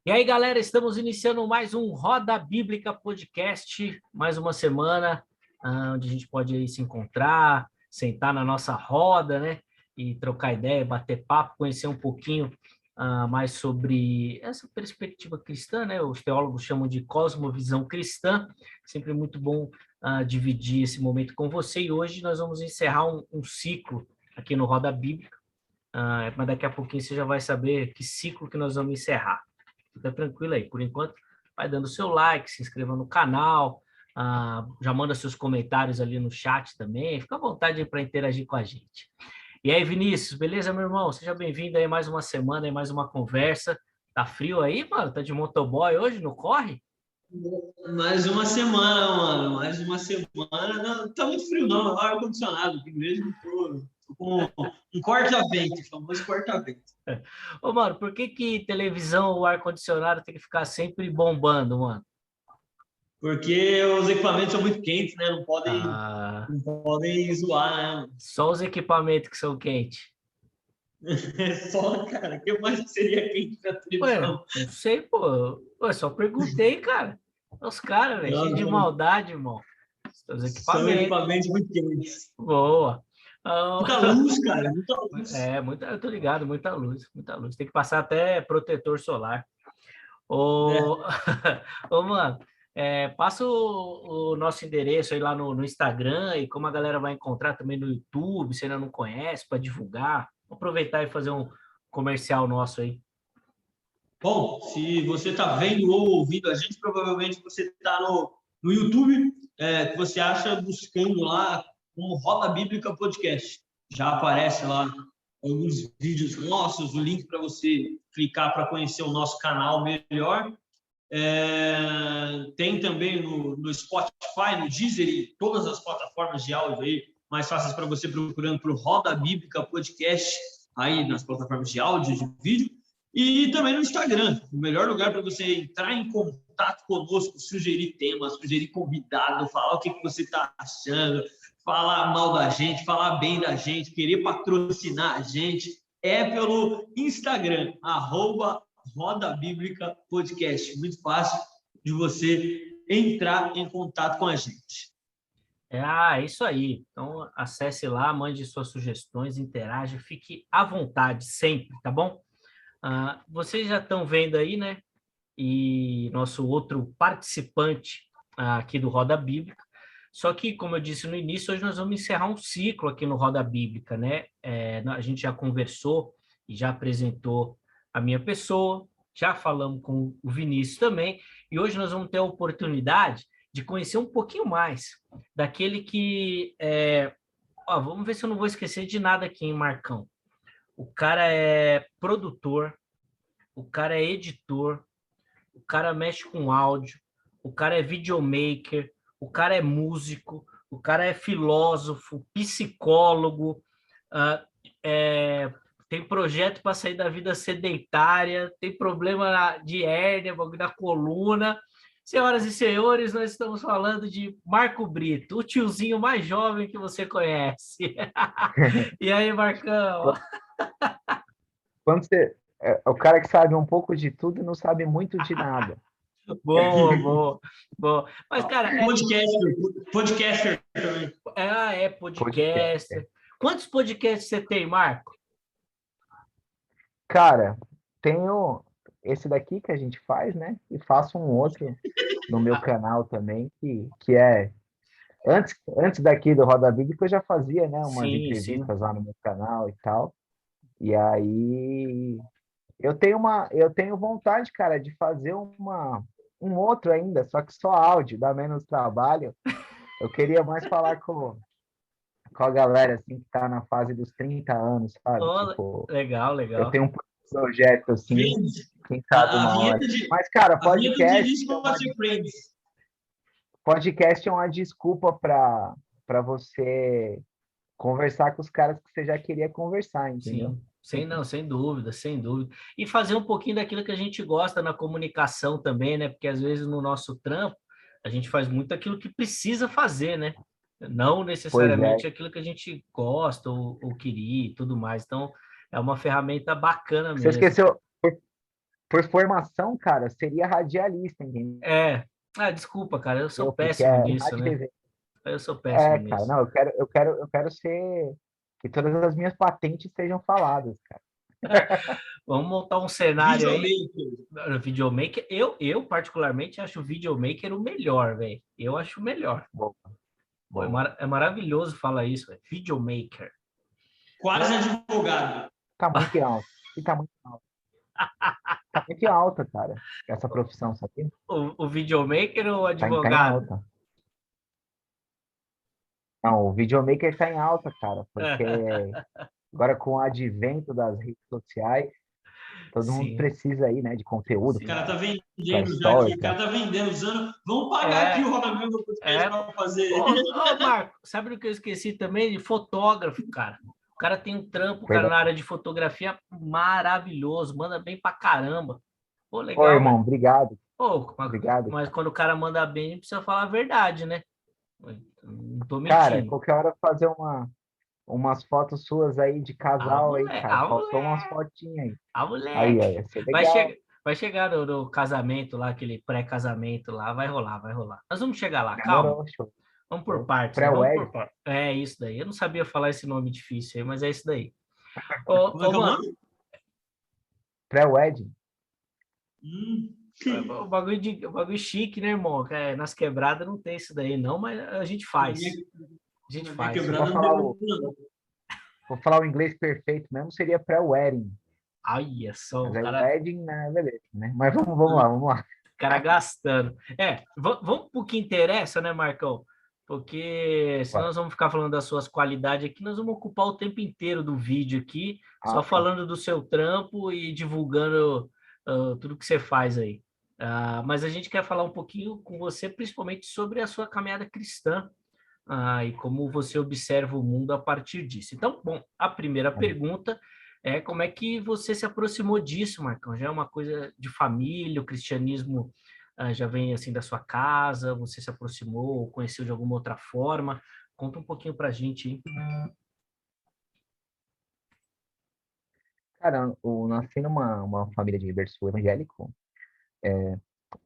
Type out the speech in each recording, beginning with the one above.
E aí, galera, estamos iniciando mais um Roda Bíblica Podcast, mais uma semana onde a gente pode aí se encontrar, sentar na nossa roda, né? E trocar ideia, bater papo, conhecer um pouquinho mais sobre essa perspectiva cristã, né? Os teólogos chamam de cosmovisão cristã. Sempre muito bom dividir esse momento com você. E hoje nós vamos encerrar um ciclo aqui no Roda Bíblica, mas daqui a pouquinho você já vai saber que ciclo que nós vamos encerrar. Fica tranquilo aí. Por enquanto, vai dando seu like, se inscreva no canal, já manda seus comentários ali no chat também. Fica à vontade para interagir com a gente. E aí, Vinícius, beleza, meu irmão? Seja bem-vindo aí mais uma semana, aí mais uma conversa. Tá frio aí, mano? Tá de motoboy hoje? Não corre? Mais uma semana, mano. Mais uma semana. Não tá muito frio, não. É ar-condicionado aqui mesmo. Tô com um corta-vento, famoso corta-vento. Ô, mano, por que televisão ou ar-condicionado tem que ficar sempre bombando, mano? Porque os equipamentos são muito quentes, né? Não podem, Ah, não podem zoar, né? só os equipamentos que são quentes. É só, cara. O que mais que seria quente pra Ué, televisão? não sei, pô. Ué, só perguntei, cara. Os caras, velho, Não, cheio de não. maldade, irmão. Os São equipamentos. equipamentos muito quentes. Boa. Ah, Muita luz, cara. Muita luz. eu tô ligado, muita luz, muita luz. Tem que passar até protetor solar. Ô, É. ô mano, passa o nosso endereço aí lá no Instagram e como a galera vai encontrar também no YouTube, se ainda não conhece, para divulgar. Vou aproveitar e fazer um comercial nosso aí. Bom, se você está vendo ou ouvindo a gente, provavelmente você está no YouTube, que você acha buscando lá como Roda Bíblica Podcast. Já aparece lá alguns vídeos nossos, o link para você clicar para conhecer o nosso canal melhor. Tem também no Spotify, no Deezer e todas as plataformas de áudio aí, mais fáceis para você procurando por Roda Bíblica Podcast, aí nas plataformas de áudio, de vídeo. E também no Instagram, o melhor lugar para você entrar em contato conosco, sugerir temas, sugerir convidado, falar o que você está achando, falar mal da gente, falar bem da gente, querer patrocinar a gente, é pelo Instagram, @Roda Bíblica Podcast. Muito fácil de você entrar em contato com a gente. É isso aí. Então, acesse lá, mande suas sugestões, interaja, fique à vontade sempre, tá bom? Vocês já estão vendo aí, né? E nosso outro participante aqui do Roda Bíblica. Só que, como eu disse no início, hoje nós vamos encerrar um ciclo aqui no Roda Bíblica, né? A gente já conversou e já apresentou a minha pessoa, já falamos com o Vinícius também, e hoje nós vamos ter a oportunidade de conhecer um pouquinho mais daquele que vamos ver se eu não vou esquecer de nada aqui, hein, Marcão? O cara é produtor, o cara é editor, o cara mexe com áudio, o cara é videomaker, o cara é músico, o cara é filósofo, psicólogo, uh, é, tem projeto para sair da vida sedentária, tem problema de hérnia, da coluna. Senhoras e senhores, nós estamos falando de Marco Brito, o tiozinho mais jovem que você conhece. E aí, Marcão? Quando você, o cara que sabe um pouco de tudo e não sabe muito de nada. Boa, boa, boa. Mas, cara, Podcaster também. é Podcast. podcaster. Quantos podcasts você tem, Marco? Cara, tenho esse daqui que a gente faz, né? E faço um outro no meu canal também, que é antes daqui do Roda Bíblica eu já fazia, né, umas Sim, sim. entrevistas lá no meu canal e tal. E aí eu tenho vontade, cara, de fazer um outro ainda, só que só áudio, dá menos trabalho. Eu queria mais falar com a galera assim que tá na fase dos 30 anos, sabe? Oh, Tipo, legal, eu legal. tenho um projeto assim, Friends. quem sabe A, a, uma hora. vinheta de, Mas, cara, a vinheta de início pode ser Friends. podcast é uma desculpa para você conversar com os caras que você já queria conversar, entendeu? Sim, sem dúvida, sem dúvida. E fazer um pouquinho daquilo que a gente gosta na comunicação também, né? Porque às vezes no nosso trampo a gente faz muito aquilo que precisa fazer, né? Não Pois é. necessariamente aquilo que a gente gosta ou queria e tudo mais. Então, é uma ferramenta bacana Você mesmo. esqueceu, por formação, cara, seria radialista, entendeu? Desculpa, cara, eu sou Porque péssimo é nisso, rádio e né? TV. Eu sou péssimo Cara, nisso. não, eu quero ser que todas as minhas patentes sejam faladas, cara. Vamos montar um cenário aí. Videomaker. Videomaker, eu particularmente acho o Videomaker o melhor, velho. Eu acho o melhor. Boa, Pô, boa. é maravilhoso falar isso, velho. Videomaker. Quase advogado. Tá muito em alta. E tá muito em alta. Tá muito em alta, cara. Essa profissão, sabe? O Videomaker ou o Tá em advogado? alta. Não, o videomaker tá em alta, cara, porque agora com o advento das redes sociais, todo mundo Sim, precisa aí, né, de conteúdo O cara sim. tá para vendendo já aqui, stories, o né? cara tá vendendo, usando. Vamos pagar aqui É, o Roda Viva Podcast é. para fazer. Ô, Marco, sabe o que eu esqueci também? De fotógrafo, cara. O cara tem um trampo, cara, na Verdade. área de fotografia maravilhoso, manda bem pra caramba. Pô, Ô, legal, velho. irmão, obrigado, Pô, obrigado. mas quando o cara manda bem, precisa falar a verdade, né? Não tô Cara, mentindo. qualquer hora fazer umas fotos suas aí de casal aí, cara. A Faltou umas mulher, fotinhas aí. a Aí, ó, moleque. ia ser Vai, legal. vai chegar no casamento lá, aquele pré-casamento lá, vai rolar, vai rolar. Nós vamos chegar lá, calma. Demorou, show. Vamos por Show. partes, né? Vamos Pré-wed, por partes. É isso daí. Eu não sabia falar esse nome difícil aí, mas é isso daí. Como é que é o Mano, nome? pré-wedding. Hum. o bagulho chique, né, irmão? Nas quebradas não tem isso daí, não, mas a gente Na faz. minha, A gente na minha faz. Se quebrada for não tem falar muito, o, não. for falar o inglês perfeito mesmo, seria pré-wedding. Olha só, Mas o aí cara, wedding, né, beleza, né? Mas vamos lá, vamos lá. cara gastando. Vamos pro que interessa, né, Marcão? Porque senão Bora. nós vamos ficar falando das suas qualidades aqui, nós vamos ocupar o tempo inteiro do vídeo aqui, só Ah, tá. falando do seu trampo e divulgando tudo que você faz aí. Mas a gente quer falar um pouquinho com você, principalmente sobre a sua caminhada cristã, e como você observa o mundo a partir disso. Então, bom, a primeira pergunta é como é que você se aproximou disso, Marcão? Já é uma coisa de família, o cristianismo já vem assim da sua casa, você se aproximou, conheceu de alguma outra forma? Conta um pouquinho para a gente, hein? Cara, eu nasci numa uma família de berço evangélico,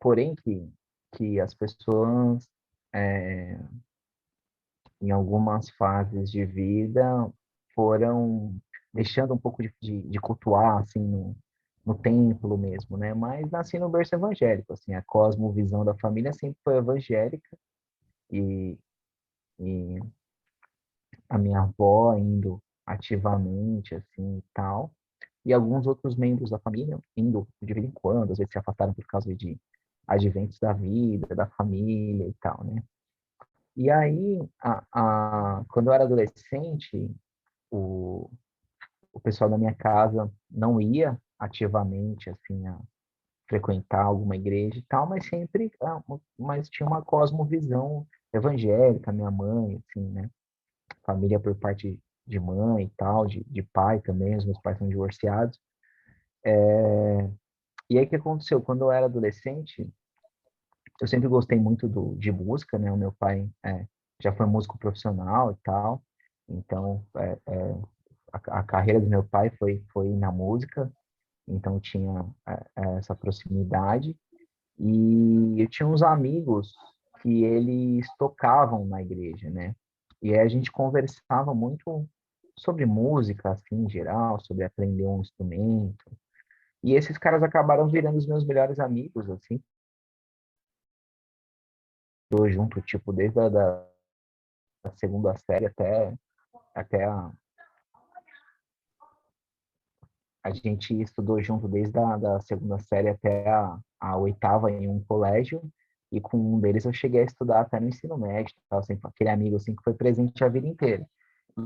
porém que as pessoas, é, em algumas fases de vida, foram deixando um pouco de cultuar, assim, no templo mesmo, né? Mas nasci no berço evangélico, assim, a cosmovisão da família sempre foi evangélica, e, e a minha avó indo ativamente, assim, e tal, e alguns outros membros da família indo de vez em quando, às vezes se afastaram por causa de adventos da vida, da família e tal, né? E aí, quando eu era adolescente, o, o pessoal da minha casa não ia ativamente, assim, a frequentar alguma igreja e tal, mas sempre, mas tinha uma cosmovisão evangélica, minha mãe, assim, né? Família por parte de mãe e tal, de pai também, os meus pais são divorciados. E aí o que aconteceu? Quando eu era adolescente, eu sempre gostei muito de música, né? O meu pai já foi músico profissional e tal, então a carreira do meu pai foi na música, então tinha essa proximidade. E eu tinha uns amigos que eles tocavam na igreja, né? E aí a gente conversava muito sobre música, assim, em geral, sobre aprender um instrumento. E esses caras acabaram virando os meus melhores amigos, assim, tô junto, tipo, desde a segunda série até a gente estudou junto desde da segunda série até a oitava em um colégio, e com um deles eu cheguei a estudar até no ensino médio, tal, assim, aquele amigo assim que foi presente a vida inteira.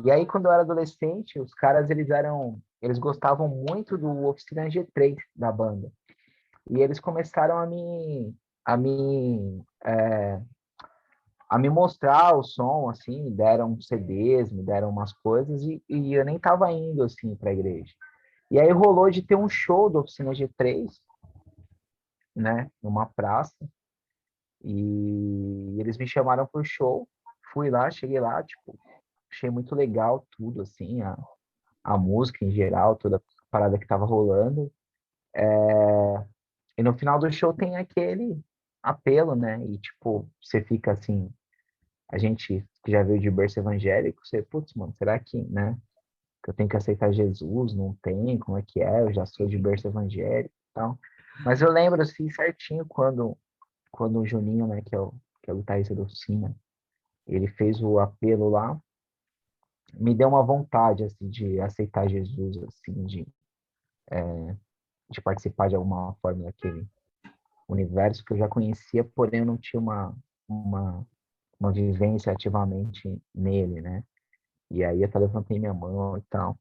E aí quando eu era adolescente, os caras eles gostavam muito do Oficina G3 da banda. E eles começaram a me mostrar o som, assim, me deram CDs, me deram umas coisas, e eu nem tava indo, assim, para a igreja. E aí rolou de ter um show da Oficina G3, né, numa praça, e eles me chamaram pro show, fui lá, cheguei lá, tipo, achei muito legal tudo, assim, a música em geral, toda a parada que tava rolando, E no final do show tem aquele apelo, né? E, tipo, você fica assim, a gente que já veio de berço evangélico, você, putz, mano, será que, né? Que eu tenho que aceitar Jesus? Não tem? Como é que é? Eu já sou de berço evangélico e tal. Mas eu lembro, assim, certinho quando o Juninho, né, que é o guitarrista do Oficina, ele fez o apelo lá, me deu uma vontade, assim, de aceitar Jesus, assim, de participar de alguma forma daquele universo que eu já conhecia, porém eu não tinha uma, uma vivência ativamente nele, né? E aí eu até levantei minha mão e tal.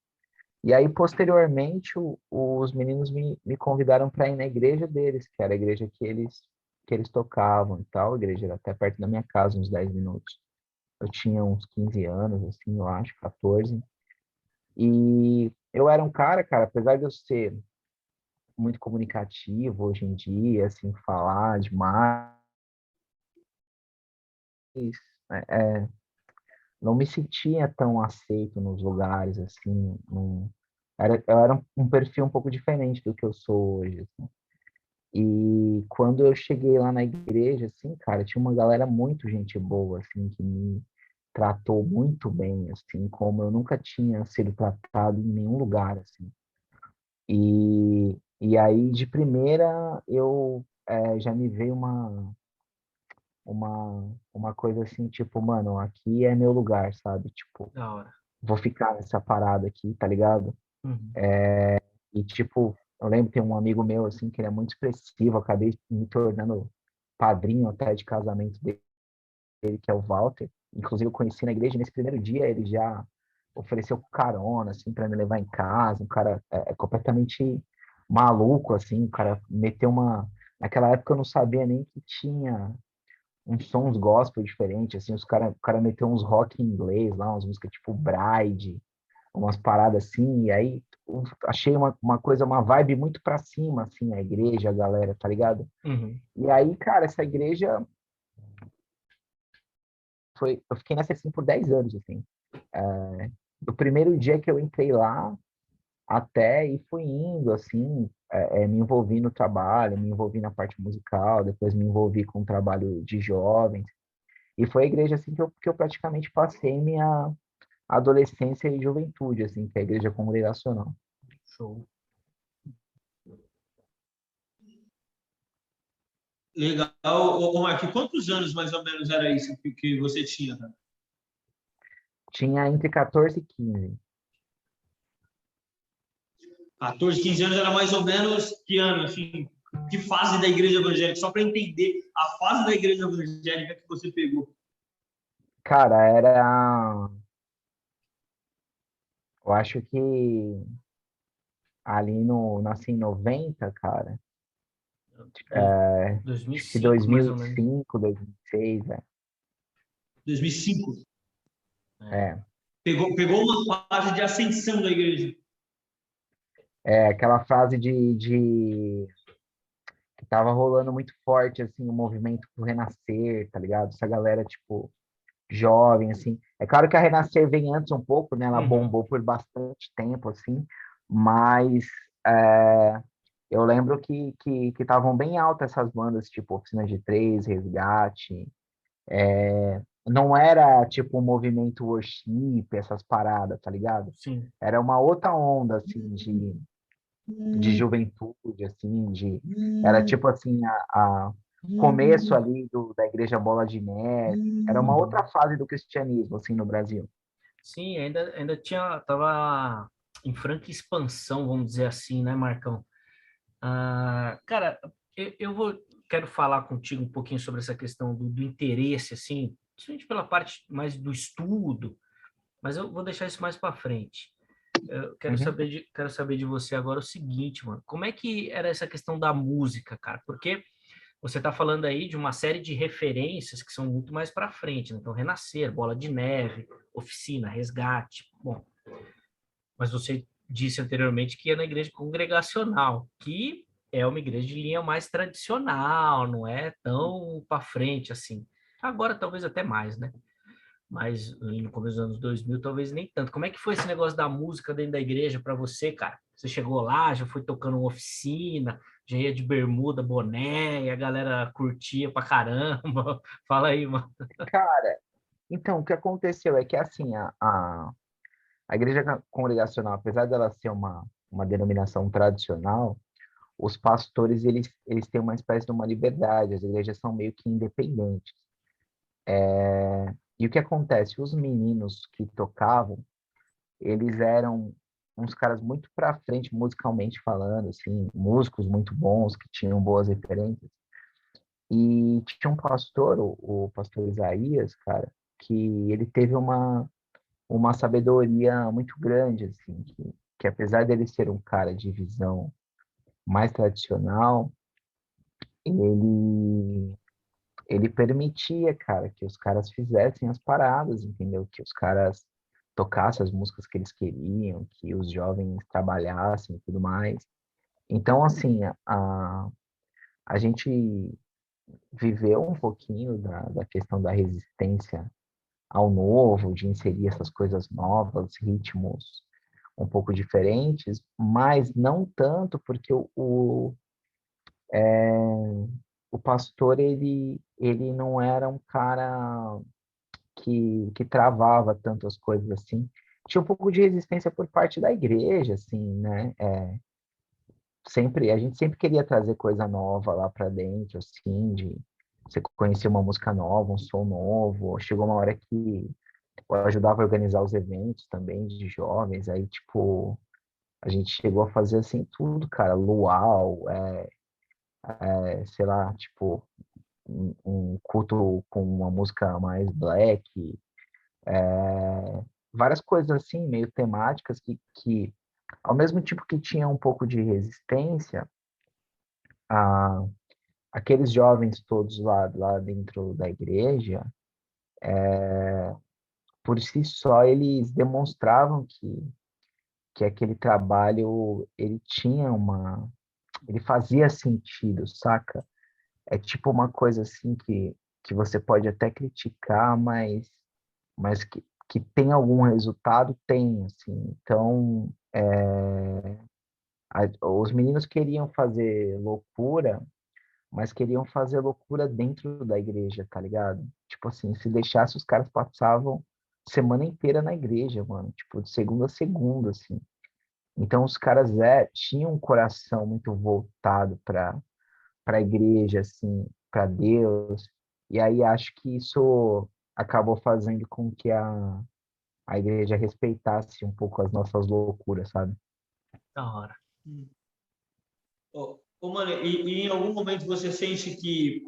E aí, posteriormente, os meninos me convidaram para ir na igreja deles, que era a igreja que eles tocavam e tal. A igreja era até perto da minha casa, uns 10 minutos. Eu tinha uns 15 anos, assim, eu acho, 14. E eu era um cara, apesar de eu ser muito comunicativo hoje em dia, assim, falar demais, não me sentia tão aceito nos lugares, assim, eu era um perfil um pouco diferente do que eu sou hoje, assim. E quando eu cheguei lá na igreja, assim, cara, tinha uma galera muito gente boa, assim, que me tratou muito bem, assim, como eu nunca tinha sido tratado em nenhum lugar, assim. E aí, de primeira, já me veio uma coisa assim, tipo, mano, aqui é meu lugar, sabe? Tipo, Da hora. vou ficar nessa parada aqui, tá ligado? Uhum. E, tipo, eu lembro que tem um amigo meu, assim, que ele é muito expressivo, eu acabei me tornando padrinho até de casamento dele, que é o Walter. Inclusive, eu conheci na igreja, nesse primeiro dia ele já ofereceu carona, assim, para me levar em casa. Um cara completamente maluco, assim, o cara meteu uma... Naquela época eu não sabia nem que tinha uns sons gospel diferentes, assim, o cara meteu uns rock em inglês lá, umas músicas tipo Bride, umas paradas assim, e aí achei uma coisa, uma vibe muito pra cima, assim, a igreja, a galera, tá ligado? Uhum. E aí, cara, essa igreja eu fiquei nessa assim por 10 anos, assim. Do primeiro dia que eu entrei lá até e fui indo, assim, me envolvi no trabalho, me envolvi na parte musical, depois me envolvi com o trabalho de jovens, e foi a igreja, assim, que eu praticamente passei minha adolescência e juventude, assim, que é a igreja congregacional. Show. Legal. Ô, Mark, quantos anos mais ou menos era isso que você tinha, cara? Tinha entre 14 e 15. 14, 15 anos era mais ou menos que ano, assim, que fase da igreja evangélica? Só para entender a fase da igreja evangélica que você pegou. Cara, eu acho que ali nasci em 90, cara. Dois- Acho que 2005, mais ou menos. 2005, 2006, 2005. É. é. Pegou uma fase de ascensão da igreja. Aquela frase que tava rolando muito forte, assim, o movimento pro Renascer, tá ligado? Essa galera, tipo, jovem, assim. É claro que a Renascer vem antes um pouco, né? Ela Uhum. bombou por bastante tempo, assim, mas é, eu lembro que estavam bem altas essas bandas, tipo Oficina de Três, Resgate. Não era, tipo, um movimento worship, essas paradas, tá ligado? Sim. Era uma outra onda, assim, de juventude, assim, era tipo assim, a começo ali da Igreja Bola de Neve, era uma outra fase do cristianismo, assim, no Brasil. Sim, ainda tava em franca expansão, vamos dizer assim, né, Marcão? Cara, quero falar contigo um pouquinho sobre essa questão do interesse, assim, principalmente pela parte mais do estudo, mas eu vou deixar isso mais para frente. Eu Uhum, quero saber de você agora o seguinte, mano, como é que era essa questão da música, cara? Porque você está falando aí de uma série de referências que são muito mais para frente, né? Então, Renascer, Bola de Neve, Oficina, Resgate. Bom, mas você disse anteriormente que é na igreja congregacional, que é uma igreja de linha mais tradicional, não é tão para frente assim. Agora talvez até mais, né? mas no começo dos anos 2000 talvez nem tanto. Como é que foi esse negócio da música dentro da igreja para você, cara? Você chegou lá, já foi tocando uma oficina, já ia de bermuda, boné, e a galera curtia pra caramba. Fala aí, mano. Cara, então, o que aconteceu é que, assim, a igreja congregacional, apesar dela ser uma denominação tradicional, os pastores, eles têm uma espécie de uma liberdade, as igrejas são meio que independentes. E o que acontece? Os meninos que tocavam, eles eram uns caras muito para frente musicalmente falando, assim, músicos muito bons, que tinham boas referências. E tinha um pastor, o pastor Isaías, cara, que ele teve uma sabedoria muito grande, assim, que apesar dele ser um cara de visão mais tradicional, ele ele permitia, cara, que os caras fizessem as paradas, entendeu? Que os caras tocassem as músicas que eles queriam, que os jovens trabalhassem e tudo mais. Então, assim, a gente viveu um pouquinho da questão da resistência ao novo, de inserir essas coisas novas, ritmos um pouco diferentes, mas não tanto porque o pastor, ele não era um cara que travava tanto as coisas assim. Tinha um pouco de resistência por parte da igreja, assim, né? A gente sempre queria trazer coisa nova lá para dentro, assim, de você conhecer uma música nova, um som novo. Chegou uma hora que eu ajudava a organizar os eventos também de jovens, aí, tipo, a gente chegou a fazer, assim, tudo, cara, luau, sei lá, tipo, um culto com uma música mais black, várias coisas assim, meio temáticas que ao mesmo tempo que tinha um pouco de resistência, a, aqueles jovens todos lá dentro da igreja, por si só, eles demonstravam que aquele trabalho, ele fazia sentido, saca? É tipo uma coisa assim que você pode até criticar, mas que tem algum resultado, tem, assim. Então, os meninos queriam fazer loucura, mas queriam fazer loucura dentro da igreja, tá ligado? Tipo assim, se deixasse, os caras passavam semana inteira na igreja, mano, tipo, de segunda a segunda, assim. Então, os caras tinham um coração muito voltado para a igreja, assim, para Deus. E aí acho que isso acabou fazendo com que a igreja respeitasse um pouco as nossas loucuras, sabe? Da hora. Mano, e em algum momento você sente que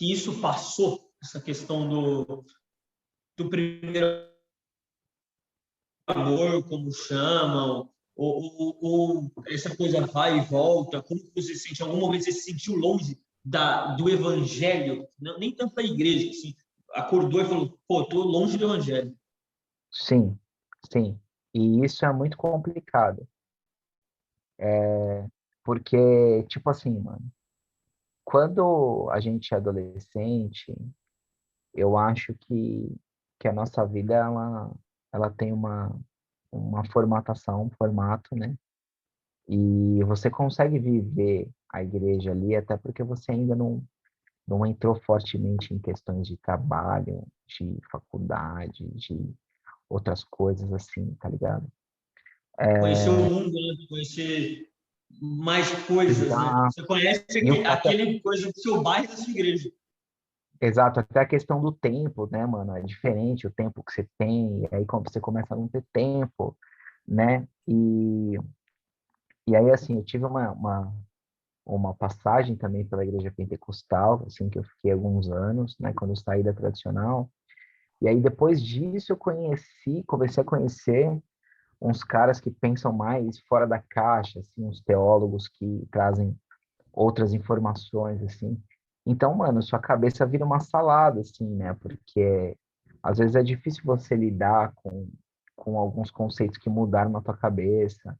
isso passou, essa questão do primeiro amor, como chamam, ou essa coisa vai e volta? Como que você sente? Em algum momento você se sentiu longe do evangelho? Não, nem tanto da igreja, assim, acordou e falou, pô, tô longe do evangelho. Sim, sim. E isso é muito complicado, porque, tipo assim, mano, quando a gente é adolescente, eu acho que a nossa vida, ela tem uma formatação, um formato, né? E você consegue viver a igreja ali, até porque você ainda não entrou fortemente em questões de trabalho, de faculdade, de outras coisas assim, tá ligado? Conhecer o mundo, né? Conhecer mais coisas, né? Exato. Você conhece Até, aquele coisa do seu bairro, da sua igreja. exato, até a questão do tempo, né, mano? É diferente o tempo que você tem, e aí quando você começa a não ter tempo, né? E aí, assim, eu tive uma passagem também pela igreja pentecostal, assim, que eu fiquei alguns anos, né, quando eu saí da tradicional. E aí, depois disso, comecei a conhecer uns caras que pensam mais fora da caixa, assim, uns teólogos que trazem outras informações, assim. Então, mano, sua cabeça vira uma salada, assim, né? Porque às vezes é difícil você lidar com alguns conceitos que mudaram na tua cabeça,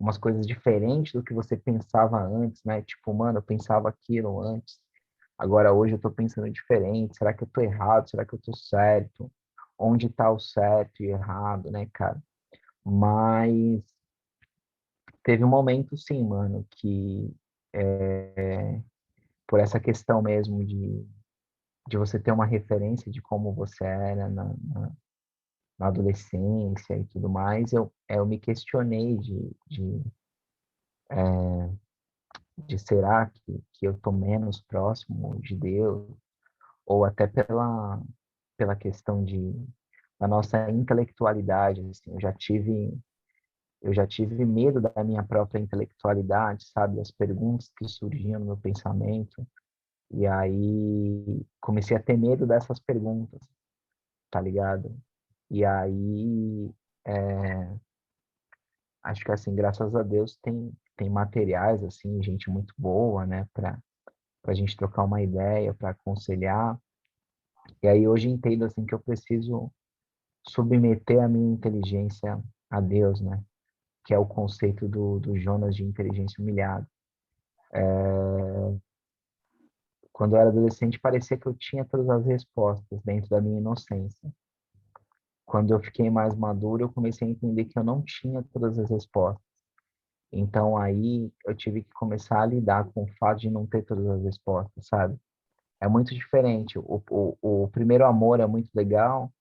umas coisas diferentes do que você pensava antes, né? Tipo, mano, eu pensava aquilo antes, agora hoje eu tô pensando diferente. Será que eu tô errado? Será que eu tô certo? onde está o certo e errado, né, cara? Mas teve um momento, sim, mano, que por essa questão mesmo de você ter uma referência de como você era na adolescência e tudo mais, eu me questionei de será que eu tô menos próximo de Deus, ou até pela questão da nossa intelectualidade, assim, eu já tive medo da minha própria intelectualidade, sabe, as perguntas que surgiam no meu pensamento, e aí comecei a ter medo dessas perguntas, tá ligado? E aí, acho que assim, graças a Deus tem materiais assim, gente muito boa, né, para a gente trocar uma ideia, para aconselhar. E aí hoje entendo assim que eu preciso submeter a minha inteligência a Deus, né? Que é o conceito do Jonas de inteligência humilhada. Quando eu era adolescente, parecia que eu tinha todas as respostas dentro da minha inocência. Quando eu fiquei mais maduro, eu comecei a entender que eu não tinha todas as respostas. Então aí eu tive que começar a lidar com o fato de não ter todas as respostas, sabe? É muito diferente. O primeiro amor é muito legal,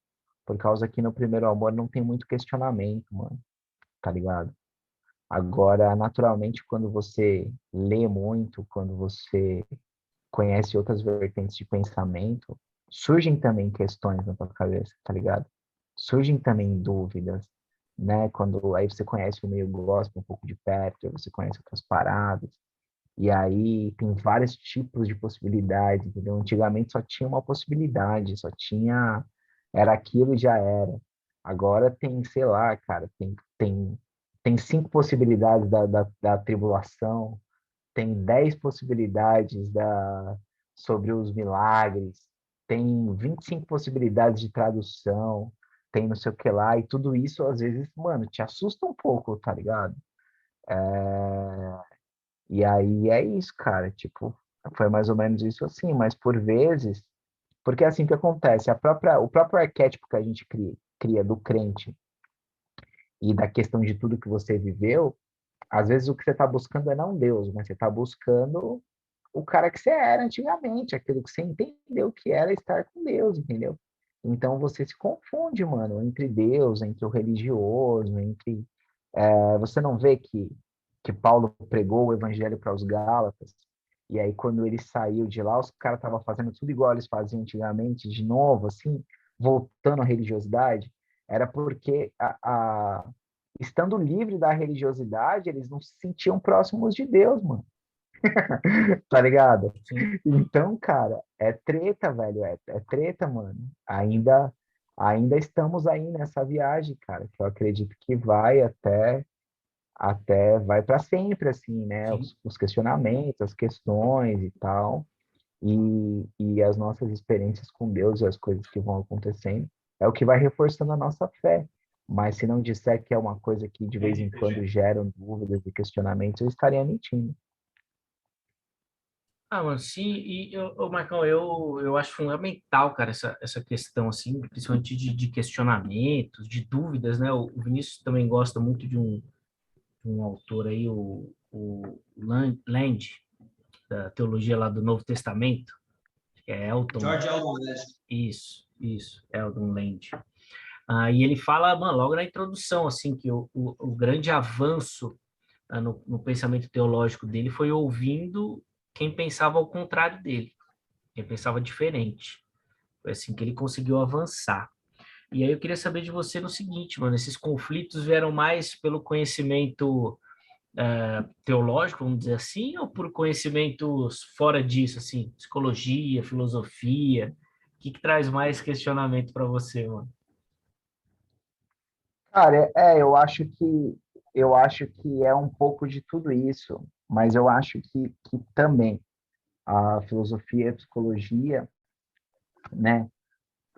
por causa que no primeiro amor não tem muito questionamento, mano, tá ligado? Agora, naturalmente, quando você lê muito, quando você conhece outras vertentes de pensamento, surgem também questões na tua cabeça, tá ligado? Surgem também dúvidas, né? Quando aí você conhece o meio gospel um pouco de perto, aí você conhece outras paradas, e aí tem vários tipos de possibilidades, entendeu? Antigamente só tinha uma possibilidade, só tinha era aquilo e já era. Agora tem, sei lá, cara, tem 5 possibilidades da tribulação, tem 10 possibilidades sobre os milagres, tem 25 possibilidades de tradução, tem não sei o que lá, e tudo isso às vezes, mano, te assusta um pouco, tá ligado? E aí é isso, cara, tipo, foi mais ou menos isso assim, mas por vezes, porque é assim que acontece, o próprio arquétipo que a gente cria do crente e da questão de tudo que você viveu, às vezes o que você está buscando é não Deus, mas você está buscando o cara que você era antigamente, aquilo que você entendeu que era estar com Deus, entendeu? Então você se confunde, mano, entre Deus, entre o religioso, entre. Você não vê que Paulo pregou o evangelho para os Gálatas, e aí quando ele saiu de lá, os caras estavam fazendo tudo igual eles faziam antigamente, de novo, assim, voltando à religiosidade, era porque estando livre da religiosidade, eles não se sentiam próximos de Deus, mano. Tá ligado? Sim. Então, cara, é treta, velho, é treta, mano. Ainda estamos aí nessa viagem, cara, que eu acredito que vai até vai para sempre, assim, né? Sim. Os questionamentos, as questões e tal, e as nossas experiências com Deus e as coisas que vão acontecendo, é o que vai reforçando a nossa fé. Mas se não disser que é uma coisa que de vez em quando geram dúvidas e questionamentos, eu estaria mentindo. Ah, mano, sim, e Marcão, eu acho fundamental, cara, essa questão, assim, principalmente de questionamentos, de dúvidas, né? O Vinícius também gosta muito de um autor aí, o Land, da teologia lá do Novo Testamento, que é Elton. George Alden. Isso, Eldon Land. E ele fala, mano, logo na introdução, assim, que o grande avanço no pensamento teológico dele foi ouvindo quem pensava ao contrário dele, quem pensava diferente. Foi assim que ele conseguiu avançar. E aí eu queria saber de você no seguinte, mano, esses conflitos vieram mais pelo conhecimento teológico, vamos dizer assim, ou por conhecimentos fora disso, assim, psicologia, filosofia? O que traz mais questionamento para você, mano? Cara, eu acho que é um pouco de tudo isso, mas eu acho que também a filosofia e a psicologia, né?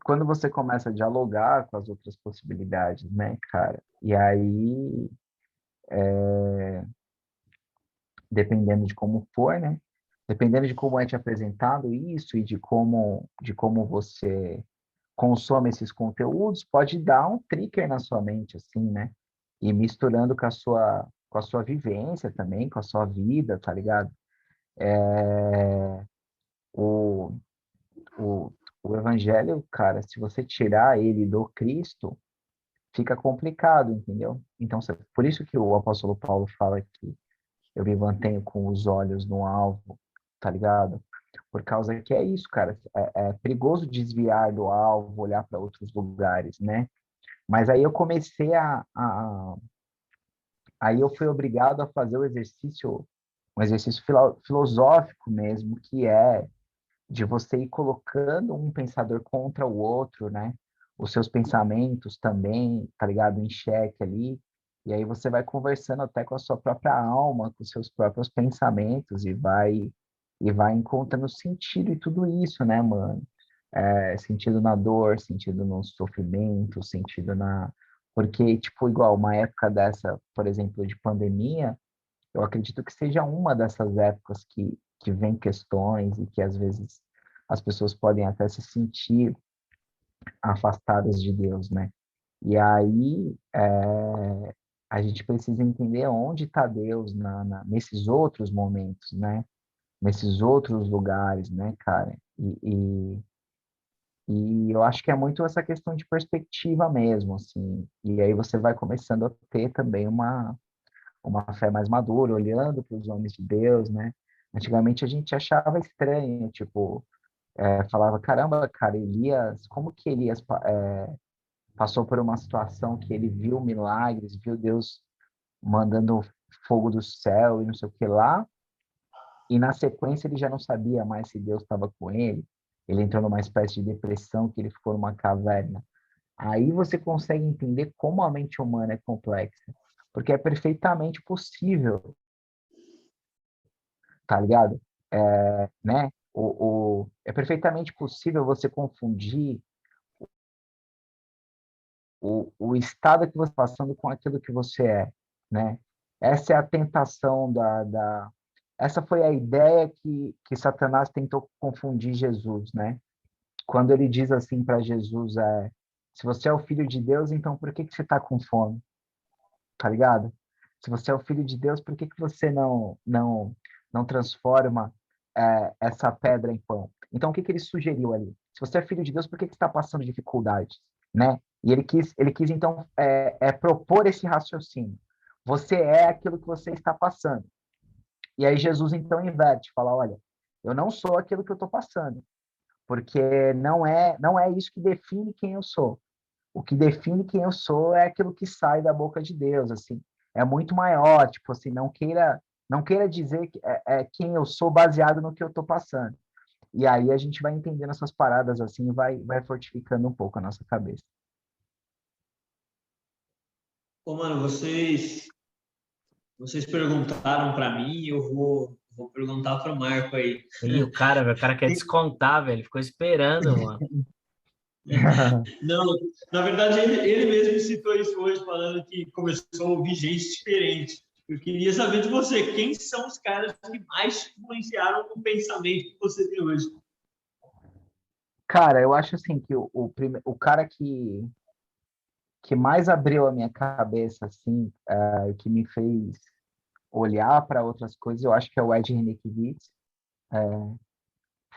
Quando você começa a dialogar com as outras possibilidades, né, cara? E aí, dependendo de como for, né? Dependendo de como é te apresentado isso e de como você consome esses conteúdos, pode dar um trigger na sua mente, assim, né? E misturando com a sua vivência também, com a sua vida, tá ligado? O, o, o evangelho, cara, se você tirar ele do Cristo, fica complicado, entendeu? Então, por isso que o apóstolo Paulo fala que eu me mantenho com os olhos no alvo, tá ligado? Por causa que é isso, cara. É perigoso desviar do alvo, olhar para outros lugares, né? Mas aí eu comecei aí eu fui obrigado a fazer um exercício filosófico mesmo, que é de você ir colocando um pensador contra o outro, né? Os seus pensamentos também, tá ligado? Em xeque ali. E aí você vai conversando até com a sua própria alma, com os seus próprios pensamentos e vai encontrando sentido e tudo isso, né, mano? Sentido na dor, sentido no sofrimento, sentido na. Porque, tipo, igual uma época dessa, por exemplo, de pandemia, eu acredito que seja uma dessas épocas que vem questões e que às vezes as pessoas podem até se sentir afastadas de Deus, né? E aí a gente precisa entender onde está Deus nesses outros momentos, né? Nesses outros lugares, né, cara? E eu acho que é muito essa questão de perspectiva mesmo, assim. E aí você vai começando a ter também uma fé mais madura, olhando para os homens de Deus, né? Antigamente a gente achava estranho, tipo, falava, caramba, cara, Elias, como que Elias passou por uma situação que ele viu milagres, viu Deus mandando fogo do céu e não sei o que lá, e na sequência ele já não sabia mais se Deus estava com ele, ele entrou numa espécie de depressão, que ele ficou numa caverna. Aí você consegue entender como a mente humana é complexa, porque é perfeitamente possível, tá ligado? Né? É perfeitamente possível você confundir o estado que você está passando com aquilo que você é, né? Essa é a tentação Essa foi a ideia que Satanás tentou confundir Jesus, né? Quando ele diz assim para Jesus, se você é o filho de Deus, então por que você está com fome? Tá ligado? Se você é o filho de Deus, por que você não transforma essa pedra em pão? Então, o que ele sugeriu ali? Se você é filho de Deus, por que você está passando dificuldades, né? E ele quis então propor esse raciocínio. Você é aquilo que você está passando. E aí Jesus então inverte, fala, olha, eu não sou aquilo que eu estou passando, porque não é isso que define quem eu sou. O que define quem eu sou é aquilo que sai da boca de Deus, assim. É muito maior, tipo assim, não queira dizer quem eu sou baseado no que eu estou passando. E aí a gente vai entendendo essas paradas assim, e vai fortificando um pouco a nossa cabeça. Ô, mano, vocês perguntaram para mim, eu vou perguntar para o Marco aí. E o cara quer descontar, velho. Ficou esperando, mano. Não, na verdade, ele mesmo citou isso hoje, falando que começou a ouvir gente diferente. Eu queria saber de você, quem são os caras que mais te influenciaram no pensamento que você tem hoje? Cara, eu acho assim que o cara que mais abriu a minha cabeça, assim, que me fez olhar para outras coisas, eu acho que é o Ed Renekiewicz.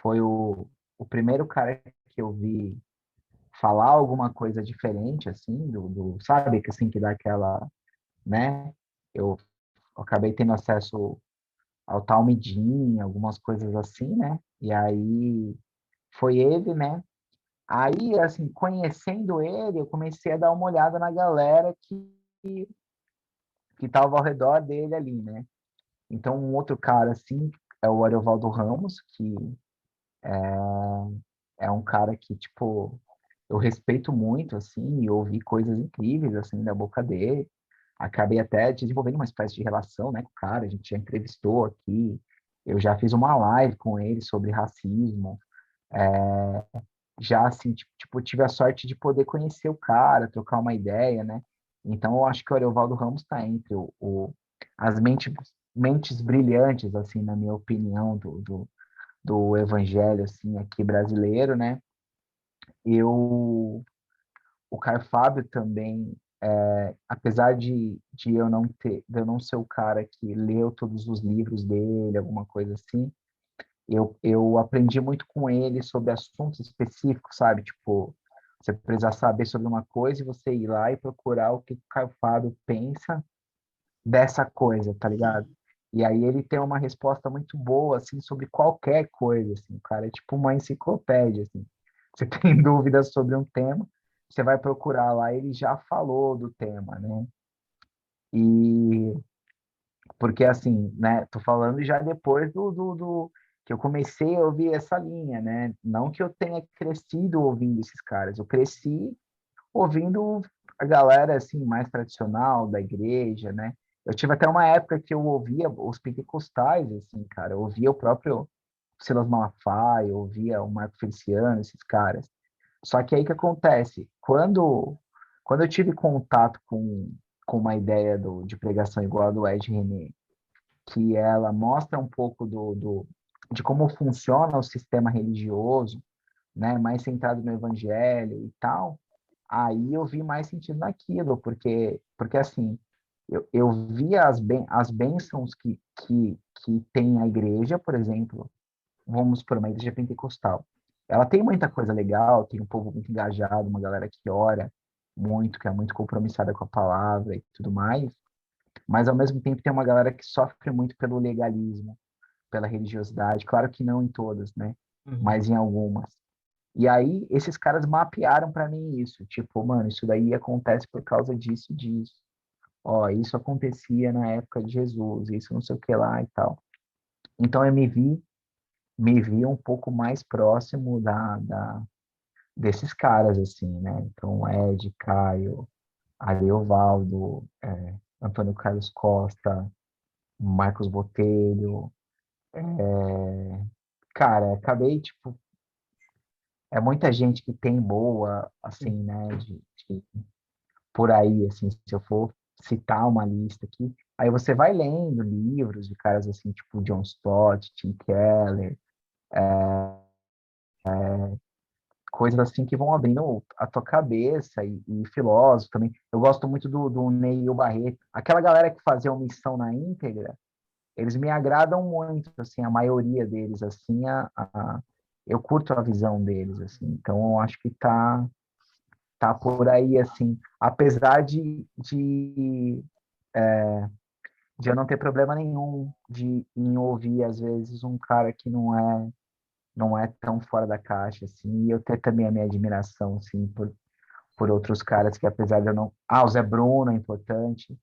Foi o primeiro cara que eu vi falar alguma coisa diferente, assim, sabe, que assim, que dá aquela, né? Eu acabei tendo acesso ao Talmidim, algumas coisas assim, né? E aí foi ele, né? Aí, assim, conhecendo ele, eu comecei a dar uma olhada na galera que estava ao redor dele ali, né? Então, um outro cara, assim, é o Ariovaldo Ramos, que é um cara que, tipo, eu respeito muito, assim, e ouvi coisas incríveis, assim, da boca dele. Acabei até desenvolvendo uma espécie de relação, né, com o cara, a gente já entrevistou aqui, eu já fiz uma live com ele sobre racismo, já, assim, tipo, tive a sorte de poder conhecer o cara, trocar uma ideia, né, então eu acho que o Ariovaldo Ramos está entre as mentes brilhantes, assim, na minha opinião, do evangelho, assim, aqui brasileiro, né, o Caio Fábio também, apesar de eu não ser o cara que leu todos os livros dele, alguma coisa assim, eu aprendi muito com ele sobre assuntos específicos, sabe? Tipo, você precisa saber sobre uma coisa e você ir lá e procurar o que o Caio Fábio pensa dessa coisa, tá ligado? E aí ele tem uma resposta muito boa, assim, sobre qualquer coisa, assim, o cara é tipo uma enciclopédia, assim. Você tem dúvidas sobre um tema, você vai procurar lá, ele já falou do tema, né? E porque assim, né, tô falando já depois do que eu comecei a ouvir essa linha, né? Não que eu tenha crescido ouvindo esses caras, eu cresci ouvindo a galera assim mais tradicional da igreja, né? Eu tive até uma época que eu ouvia os pentecostais, assim, cara, eu ouvia o próprio Silas Malafaia, eu ouvia o Marco Feliciano, esses caras. Só que aí que acontece, quando eu tive contato com uma ideia de pregação igual a do Ed René, que ela mostra um pouco de como funciona o sistema religioso, né, mais centrado no evangelho e tal, aí eu vi mais sentido naquilo, porque assim, eu via as bênçãos que tem a igreja, por exemplo, vamos por uma igreja pentecostal. Ela tem muita coisa legal, tem um povo muito engajado, uma galera que ora muito, que é muito compromissada com a palavra e tudo mais, mas ao mesmo tempo tem uma galera que sofre muito pelo legalismo, pela religiosidade, claro que não em todas, né? Uhum. Mas em algumas. E aí, esses caras mapearam para mim isso. Tipo, mano, isso daí acontece por causa disso e disso. Ó, isso acontecia na época de Jesus, isso não sei o que lá e tal. Então, eu me vi um pouco mais próximo desses caras, assim, né? Então, Ed, Caio, Ariovaldo, Antônio Carlos Costa, Marcos Botelho. Cara, acabei, tipo, é muita gente que tem boa, assim, né? De por aí, assim, se eu for citar uma lista aqui, aí você vai lendo livros de caras assim, tipo John Stott, Tim Keller, coisas assim que vão abrindo a tua cabeça e filósofo também. Eu gosto muito do Neil Barreto. Aquela galera que fazia uma missão na íntegra, eles me agradam muito, assim, a maioria deles, assim, eu curto a visão deles, assim. Então, eu acho que tá por aí, assim, apesar de eu não ter problema nenhum em ouvir, às vezes, um cara que não é tão fora da caixa, assim, e eu ter também a minha admiração, assim, por outros caras que, apesar de eu não... Ah, o Zé Bruno é importante.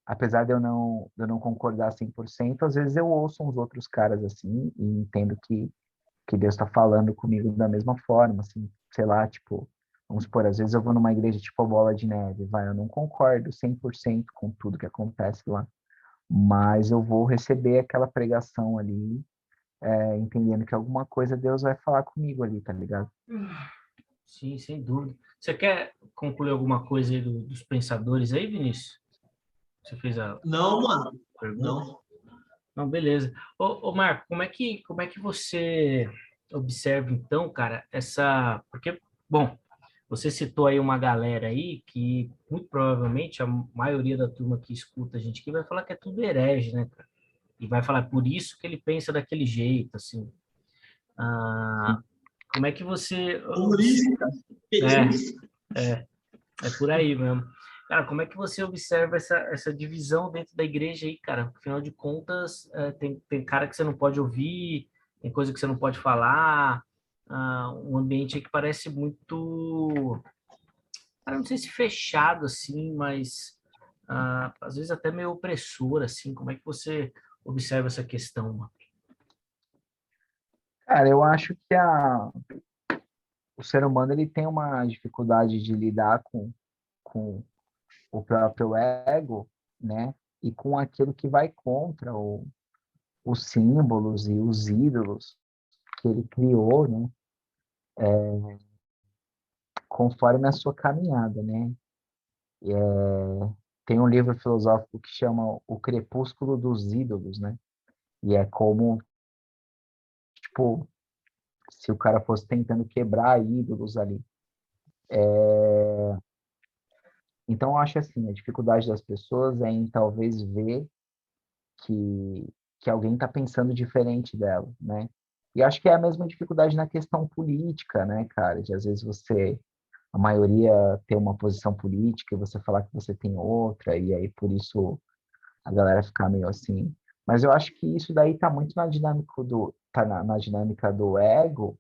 Apesar de eu não concordar 100%, às vezes eu ouço uns outros caras, assim, e entendo que Deus está falando comigo da mesma forma, assim, sei lá, tipo... Vamos supor, às vezes eu vou numa igreja tipo a Bola de Neve, vai, eu não concordo 100% com tudo que acontece lá, mas eu vou receber aquela pregação ali, entendendo que alguma coisa Deus vai falar comigo ali, tá ligado? Sim, sem dúvida. Você quer concluir alguma coisa aí dos pensadores aí, Vinícius? Você fez a Não, mano. pergunta? Não. Não, beleza. Ô Marco, como é que você observa então, cara, essa... Porque, bom, você citou aí uma galera aí que muito provavelmente a maioria da turma que escuta a gente aqui vai falar que é tudo herege, né, cara? E vai falar por isso que ele pensa daquele jeito, assim. Ah, como é que você... Humorista. Que É, isso? é por aí mesmo. Cara, como é que você observa essa divisão dentro da igreja aí, cara? Afinal de contas, tem cara que você não pode ouvir, tem coisa que você não pode falar, um ambiente aí que parece muito, cara, não sei se fechado assim, mas às vezes até meio opressor, assim. Como é que você observa essa questão, mano? Cara, eu acho que o ser humano ele tem uma dificuldade de lidar com o próprio ego, né? E com aquilo que vai contra os símbolos e os ídolos que ele criou, né? Conforme a sua caminhada, né? E, tem um livro filosófico que chama O Crepúsculo dos Ídolos, né? E é como, tipo, se o cara fosse tentando quebrar ídolos ali. Então, eu acho assim, a dificuldade das pessoas é em talvez ver que alguém está pensando diferente dela, né? E acho que é a mesma dificuldade na questão política, né, cara? De às vezes a maioria ter uma posição política e você falar que você tem outra, e aí por isso a galera ficar meio assim. Mas eu acho que isso daí tá muito na dinâmica do ego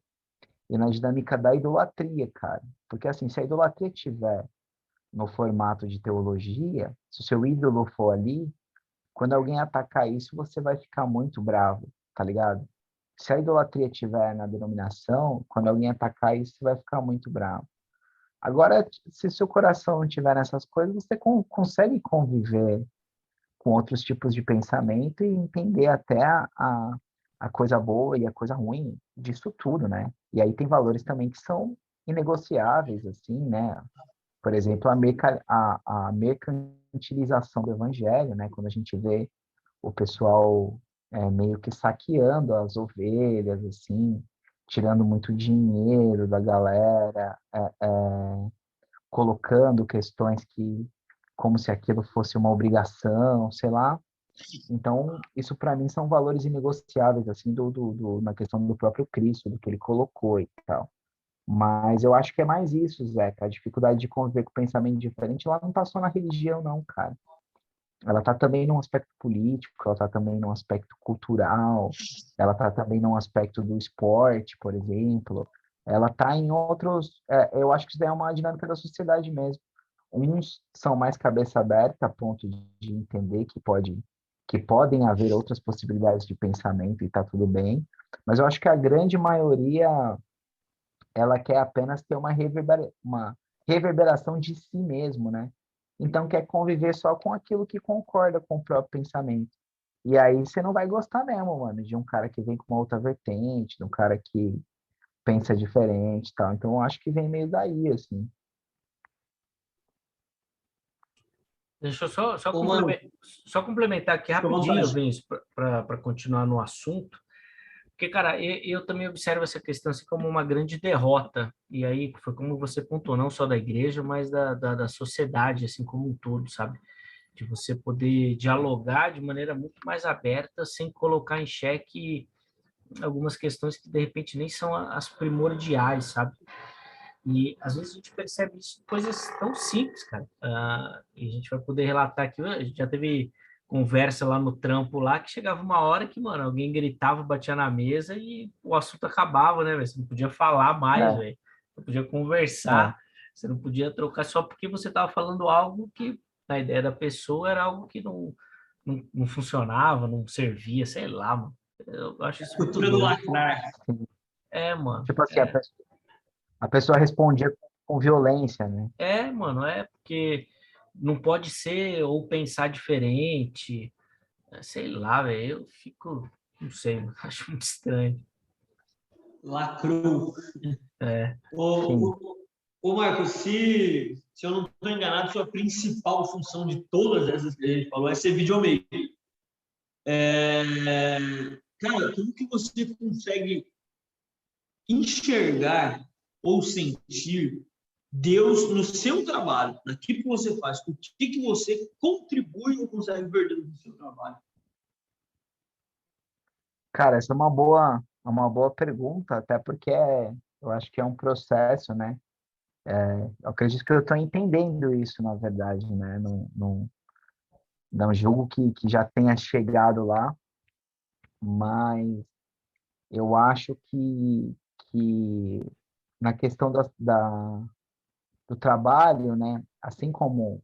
e na dinâmica da idolatria, cara. Porque assim, se a idolatria tiver no formato de teologia, se o seu ídolo for ali, quando alguém atacar isso, você vai ficar muito bravo, tá ligado? Se a idolatria tiver na denominação, quando alguém atacar isso, você vai ficar muito bravo. Agora, se seu coração não tiver nessas coisas, você consegue conviver com outros tipos de pensamento e entender até a coisa boa e a coisa ruim disso tudo, né? E aí tem valores também que são inegociáveis, assim, né? Por exemplo, a mercantilização do evangelho, né? Quando a gente vê o pessoal meio que saqueando as ovelhas, assim, tirando muito dinheiro da galera, colocando questões que, como se aquilo fosse uma obrigação, sei lá. Então, isso para mim são valores inegociáveis, assim, na questão do próprio Cristo, do que ele colocou e tal. Mas eu acho que é mais isso, Zeca. A dificuldade de conviver com pensamento diferente, ela não está só na religião, não, cara. Ela está também num aspecto político, ela está também num aspecto cultural, ela está também num aspecto do esporte, por exemplo. Ela está em outros. Eu acho que isso daí é uma dinâmica da sociedade mesmo. Uns são mais cabeça aberta a ponto de entender que podem haver outras possibilidades de pensamento e está tudo bem. Mas eu acho que a grande maioria ela quer apenas ter uma reverberação de si mesmo, né? Então quer conviver só com aquilo que concorda com o próprio pensamento. E aí você não vai gostar mesmo, mano, de um cara que vem com uma outra vertente, de um cara que pensa diferente e tal. Então eu acho que vem meio daí, assim. Deixa eu Ô, mano, só complementar aqui fica à rapidinho, vontade. Vinícius, para continuar no assunto. Porque, cara, eu também observo essa questão assim como uma grande derrota. E aí foi como você pontuou, não só da igreja, mas da sociedade, assim como um todo, sabe? De você poder dialogar de maneira muito mais aberta, sem colocar em xeque algumas questões que, de repente, nem são as primordiais, sabe? E às vezes a gente percebe isso em coisas tão simples, cara. E a gente vai poder relatar aqui, a gente já teve conversa lá no trampo lá, que chegava uma hora que, mano, alguém gritava, batia na mesa e o assunto acabava, né, velho? Você não podia falar mais, É, velho. Você podia é, conversar, você não podia trocar só porque você estava falando algo que, na ideia da pessoa, era algo que não funcionava, não servia, sei lá, mano. Eu acho isso muito Cultura do doido. lacrar. sim. É, mano. Tipo assim, a pessoa respondia com violência, né? Mano, porque não pode ser ou pensar diferente, sei lá, velho, eu fico, não sei, mano, acho muito estranho. Lacrou. É, Sim. Ô, Marcos, se eu não estou enganado, sua principal função de todas essas que a gente falou é ser videomaker. É, cara, como que você consegue enxergar ou sentir Deus no seu trabalho, naquilo que você faz? O que você contribui ou consegue ver Deus no seu trabalho? Cara, essa é uma boa pergunta, até porque eu acho que é um processo, né? Eu acredito que eu estou entendendo isso, na verdade, né? Não julgo que já tenha chegado lá, mas eu acho que na questão do trabalho, né? Assim como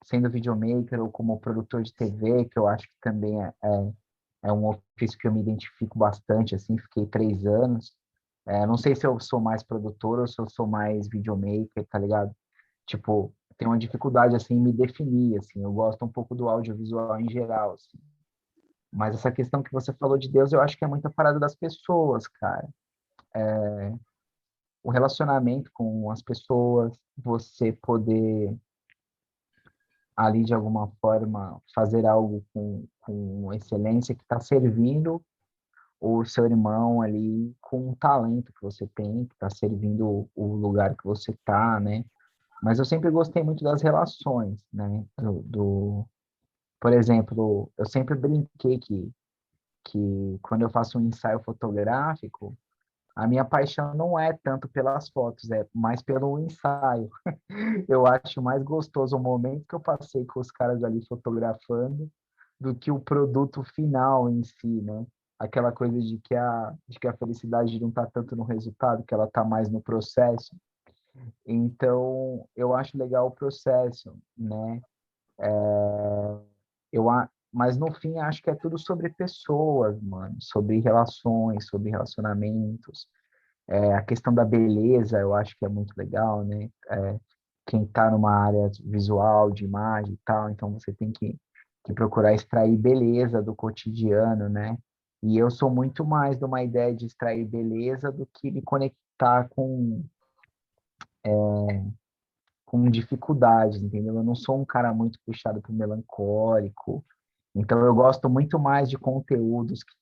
sendo videomaker ou como produtor de TV, que eu acho que também é um ofício que eu me identifico bastante, assim, fiquei 3 anos. Não sei se eu sou mais produtor ou se eu sou mais videomaker, tá ligado? Tipo, tenho uma dificuldade, assim, em me definir, assim, eu gosto um pouco do audiovisual em geral, assim. Mas essa questão que você falou de Deus, eu acho que é muita parada das pessoas, cara. O relacionamento com as pessoas, você poder ali de alguma forma fazer algo com excelência que está servindo ou o seu irmão ali com um talento que você tem, que está servindo o lugar que você está, né? Mas eu sempre gostei muito das relações, né? Por exemplo, eu sempre brinquei que quando eu faço um ensaio fotográfico, a minha paixão não é tanto pelas fotos, é mais pelo ensaio. Eu acho mais gostoso o momento que eu passei com os caras ali fotografando do que o produto final em si, né? Aquela coisa de que a felicidade não está tanto no resultado, que ela está mais no processo. Então, eu acho legal o processo, né? Mas no fim, acho que é tudo sobre pessoas, mano, sobre relações, sobre relacionamentos. A questão da beleza, eu acho que é muito legal, né? Quem está numa área visual, de imagem e tal, então você tem que procurar extrair beleza do cotidiano, né? E eu sou muito mais de uma ideia de extrair beleza do que me conectar com dificuldades, entendeu? Eu não sou um cara muito puxado para o melancólico, então eu gosto muito mais de conteúdos que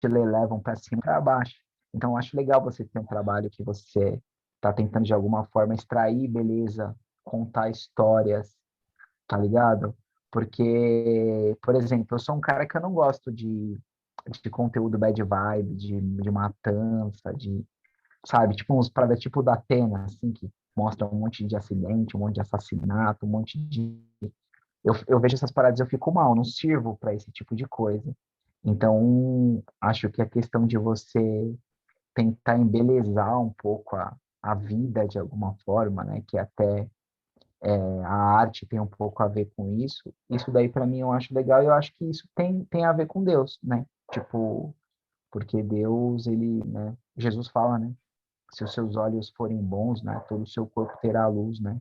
te levam para cima e para baixo. Então eu acho legal você ter um trabalho que você está tentando de alguma forma extrair beleza, contar histórias, tá ligado? Porque, por exemplo, eu sou um cara que eu não gosto de conteúdo bad vibe, de matança, sabe, tipo uns paradas tipo da Atena, assim, que mostra um monte de acidente, um monte de assassinato, um monte de. Eu vejo essas paradas e eu fico mal, não sirvo para esse tipo de coisa. Então, acho que a questão de você tentar embelezar um pouco a vida de alguma forma, né, que até a arte tem um pouco a ver com isso, isso daí para mim eu acho legal e eu acho que isso tem a ver com Deus, né? Tipo, porque Deus, ele, né? Jesus fala, né? Se os seus olhos forem bons, né? Todo o seu corpo terá luz, né?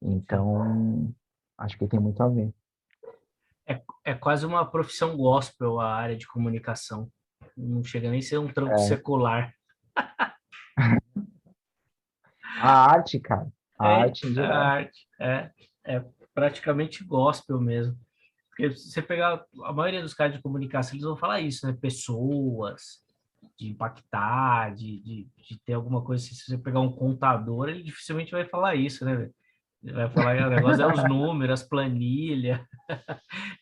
Sim. Então, acho que tem muito a ver. É quase uma profissão gospel a área de comunicação. Não chega nem a ser um trampo É, secular. a arte, cara, a É arte em a geral. arte, é praticamente gospel mesmo. Porque se você pegar a maioria dos caras de comunicação, eles vão falar isso, né? Pessoas, de impactar, de ter alguma coisa. Se você pegar um contador, ele dificilmente vai falar isso, né, velho? Ele vai falar que o negócio é os números, as planilhas,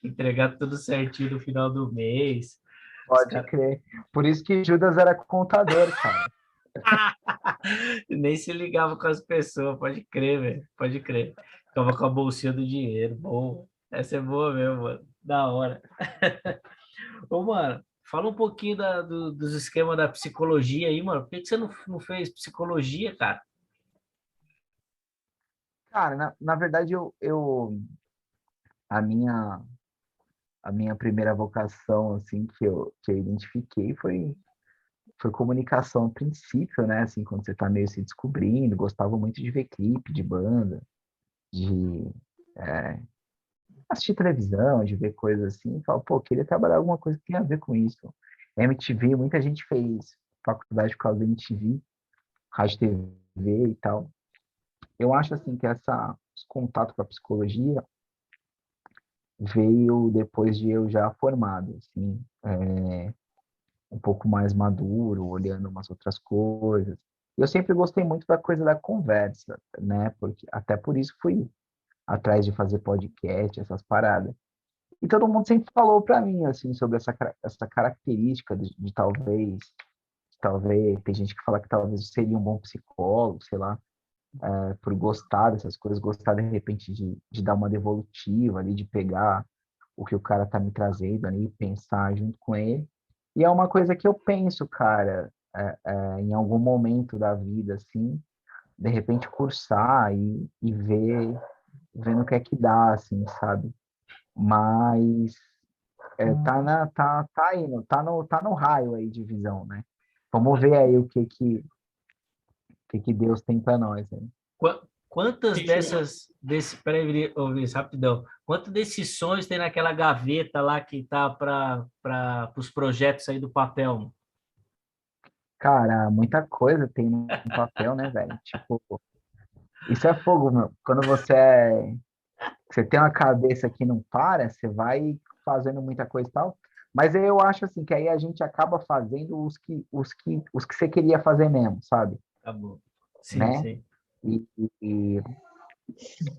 entregar tudo certinho no final do mês. Os Pode caras crer. Por isso que Judas era contador, cara. nem se ligava com as pessoas, pode crer, velho, pode crer. Ficava com a bolsinha do dinheiro, boa. Essa é boa mesmo, mano. Da hora. Ô, mano, fala um pouquinho dos esquemas da psicologia aí, mano. Por que você não fez psicologia, cara? Cara, na verdade, a minha, a minha primeira vocação, assim, que eu identifiquei foi comunicação a princípio, né? Assim, quando você tá meio se descobrindo, gostava muito de ver clipe de banda, de é, assistir televisão, de ver coisas assim, e falo, pô, queria trabalhar alguma coisa que tenha a ver com isso. MTV, muita gente fez faculdade por causa da MTV, rádio TV e tal. Eu acho, assim, que esse contato com a psicologia veio depois de eu já formado, assim, um pouco mais maduro, olhando umas outras coisas. Eu sempre gostei muito da coisa da conversa, né? Porque até por isso fui atrás de fazer podcast, essas paradas. E todo mundo sempre falou para mim assim sobre essa característica de talvez tem gente que fala que talvez eu seria um bom psicólogo, sei lá, por gostar dessas coisas, gostar de repente de dar uma devolutiva ali, de pegar o que o cara tá me trazendo ali, pensar junto com ele. E é uma coisa que eu penso, cara, em algum momento da vida, assim, de repente cursar e ver no que é que dá, assim, sabe? Mas tá indo, tá no raio aí de visão, né? Vamos ver aí o que Deus tem para nós, né? Quantas Fechou. peraí, ouvir isso rapidão. Quantos desses sonhos tem naquela gaveta lá que tá para os projetos aí do papel, mano? Cara, muita coisa tem no papel, né, velho? Tipo, isso é fogo, meu. Quando você tem uma cabeça que não para, você vai fazendo muita coisa e tal. Mas eu acho assim que aí a gente acaba fazendo os que você queria fazer mesmo, sabe? Tá bom. Sim, Né? sim. E, e-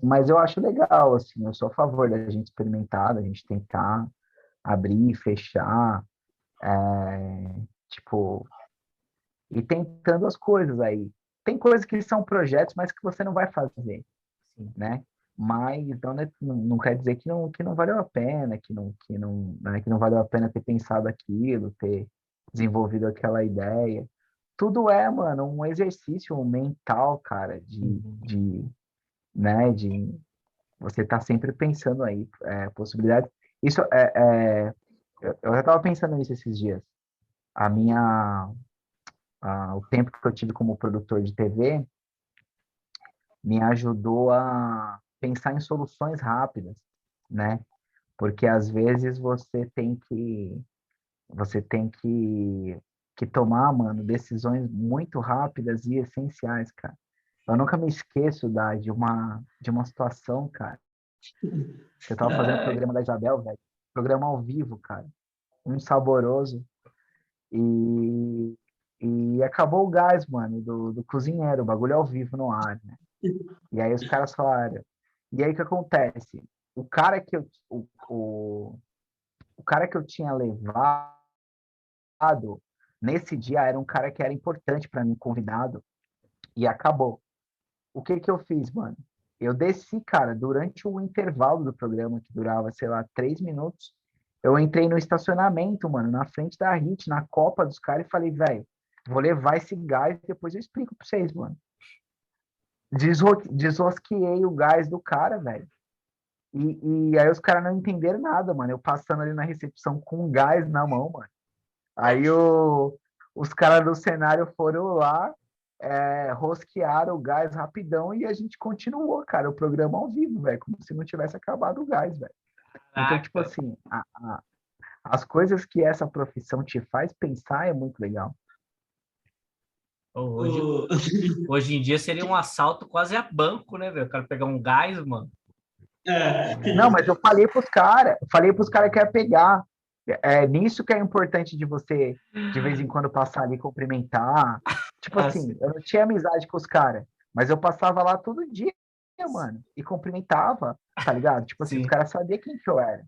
mas eu acho legal, assim, eu sou a favor da gente experimentar, da gente tentar abrir, fechar, tipo, e tentando as coisas aí. Tem coisas que são projetos, mas que você não vai fazer, Sim. né? Mas então, né, não quer dizer que não valeu a pena, que não valeu a pena ter pensado aquilo, ter desenvolvido aquela ideia. Tudo é, mano, um exercício mental, cara, Uhum. né, de você tá sempre pensando aí, possibilidades. Isso eu já estava pensando nisso esses dias. A minha, o tempo que eu tive como produtor de TV me ajudou a pensar em soluções rápidas, né? Porque às vezes você tem que tomar, mano, decisões muito rápidas e essenciais, cara. Eu nunca me esqueço de uma situação, cara, que eu tava fazendo o Ai, programa da Isabel, velho, programa ao vivo, cara, um saboroso, e, e acabou o gás, mano, do cozinheiro, o bagulho ao vivo no ar, né? E aí os caras falaram, e aí o que acontece? O cara que eu, o cara que eu tinha levado nesse dia era um cara que era importante para mim, convidado, e acabou. O que que eu fiz, mano? Eu desci, cara, durante o intervalo do programa, que durava, sei lá, 3 minutos, eu entrei no estacionamento, mano, na frente da HIT, na copa dos caras, e falei, velho, vou levar esse gás e depois eu explico pra vocês, mano. Desrosqueei o gás do cara, velho. E aí os caras não entenderam nada, mano. Eu passando ali na recepção com gás na mão, mano. Aí os caras do cenário foram lá, rosquearam o gás rapidão e a gente continuou, cara, o programa ao vivo, velho, como se não tivesse acabado o gás, velho. Então, tipo caraca. assim, as coisas que essa profissão te faz pensar é muito legal. Hoje, O- hoje em dia seria um assalto quase a banco, né, velho? O cara pegar um gás, mano. Não, É. mas eu falei pros caras que ia pegar. Nisso que é importante de você, de vez em quando, passar ali e cumprimentar. Tipo assim, Assim, eu não tinha amizade com os caras, mas eu passava lá todo dia, mano, e cumprimentava, tá ligado? Tipo assim, os sim. caras sabiam quem que eu era.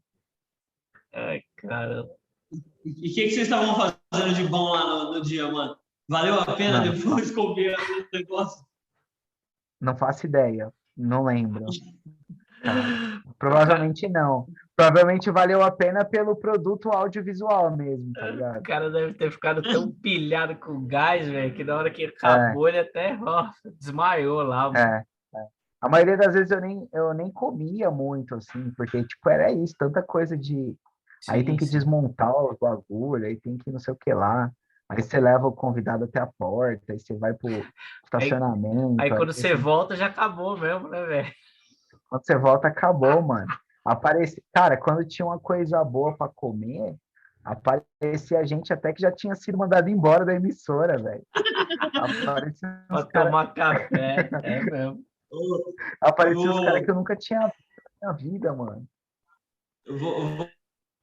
Ai, cara. E o que vocês estavam fazendo de bom lá no dia, mano? Valeu a pena Mano, depois comer o negócio? não faço ideia, não lembro, cara. O cara, Provavelmente não. Provavelmente valeu a pena pelo produto audiovisual mesmo, tá o ligado? cara deve ter ficado tão pilhado com o gás, velho, que na hora que É, acabou ele até ó, desmaiou lá, mano. é. A maioria das vezes eu nem comia muito, assim, porque, tipo, era isso, tanta coisa de. Aí tem Sim, que sim. desmontar o bagulho, aí tem que não sei o que lá. Aí você leva o convidado até a porta, aí você vai pro Aí, aí estacionamento, aí quando você você, volta já acabou mesmo, né, velho? quando você volta, acabou, mano. Cara, quando tinha uma coisa boa para comer, aparecia gente até que já tinha sido mandado embora da emissora, velho. Apareciam uns Pra caras, tomar café, é mesmo. Ô, apareciam uns cara que eu ô, nunca tinha visto na minha vida, mano. eu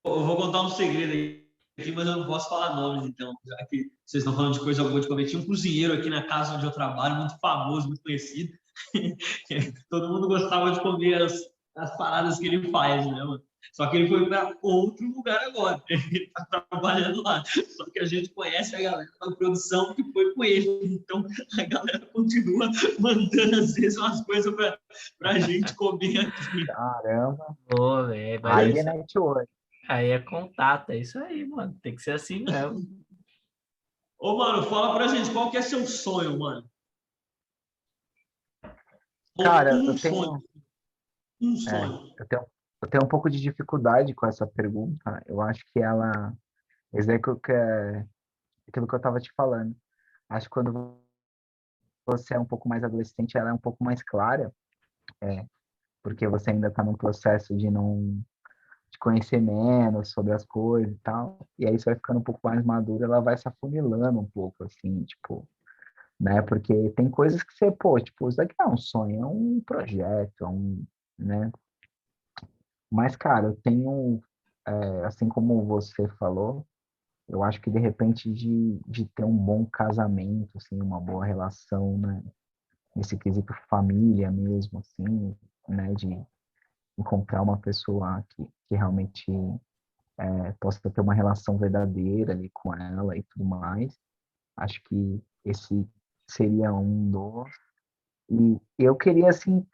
vou contar um segredo aqui, mas eu não posso falar nomes, então, já que vocês estão falando de coisa boa de comer. Tinha um cozinheiro aqui na casa onde eu trabalho, muito famoso, muito conhecido. Todo mundo gostava de comer as paradas que ele faz, né, mano? Só que ele foi para outro lugar agora. Ele está trabalhando lá. Só que a gente conhece a galera da produção que foi com ele. Então a galera continua mandando, às vezes, umas coisas para a gente comer aqui. Caramba. Pô, velho, mas Aí é isso network. aí é contato, é isso aí, mano. Tem que ser assim mesmo. Ô, mano, fala pra gente, qual que é seu sonho, mano? Ou Cara, um sonho. Um é, sonho. eu tenho um pouco de dificuldade com essa pergunta. Eu acho que isso é aquilo que eu estava te falando. Acho que quando você é um pouco mais adolescente, ela é um pouco mais clara, porque você ainda está num processo de conhecer menos sobre as coisas e tal. E aí você vai ficando um pouco mais maduro, ela vai se afunilando um pouco, assim, tipo, né? Porque tem coisas que você, pô, tipo, isso daqui é um sonho, é um projeto, né? Mas, cara, eu tenho. assim como você falou, eu acho que de repente de ter um bom casamento, assim, uma boa relação, né? Nesse quesito família mesmo, assim, né? De encontrar uma pessoa que realmente possa ter uma relação verdadeira ali com ela e tudo mais. Acho que esse seria um dos. E eu queria, assim,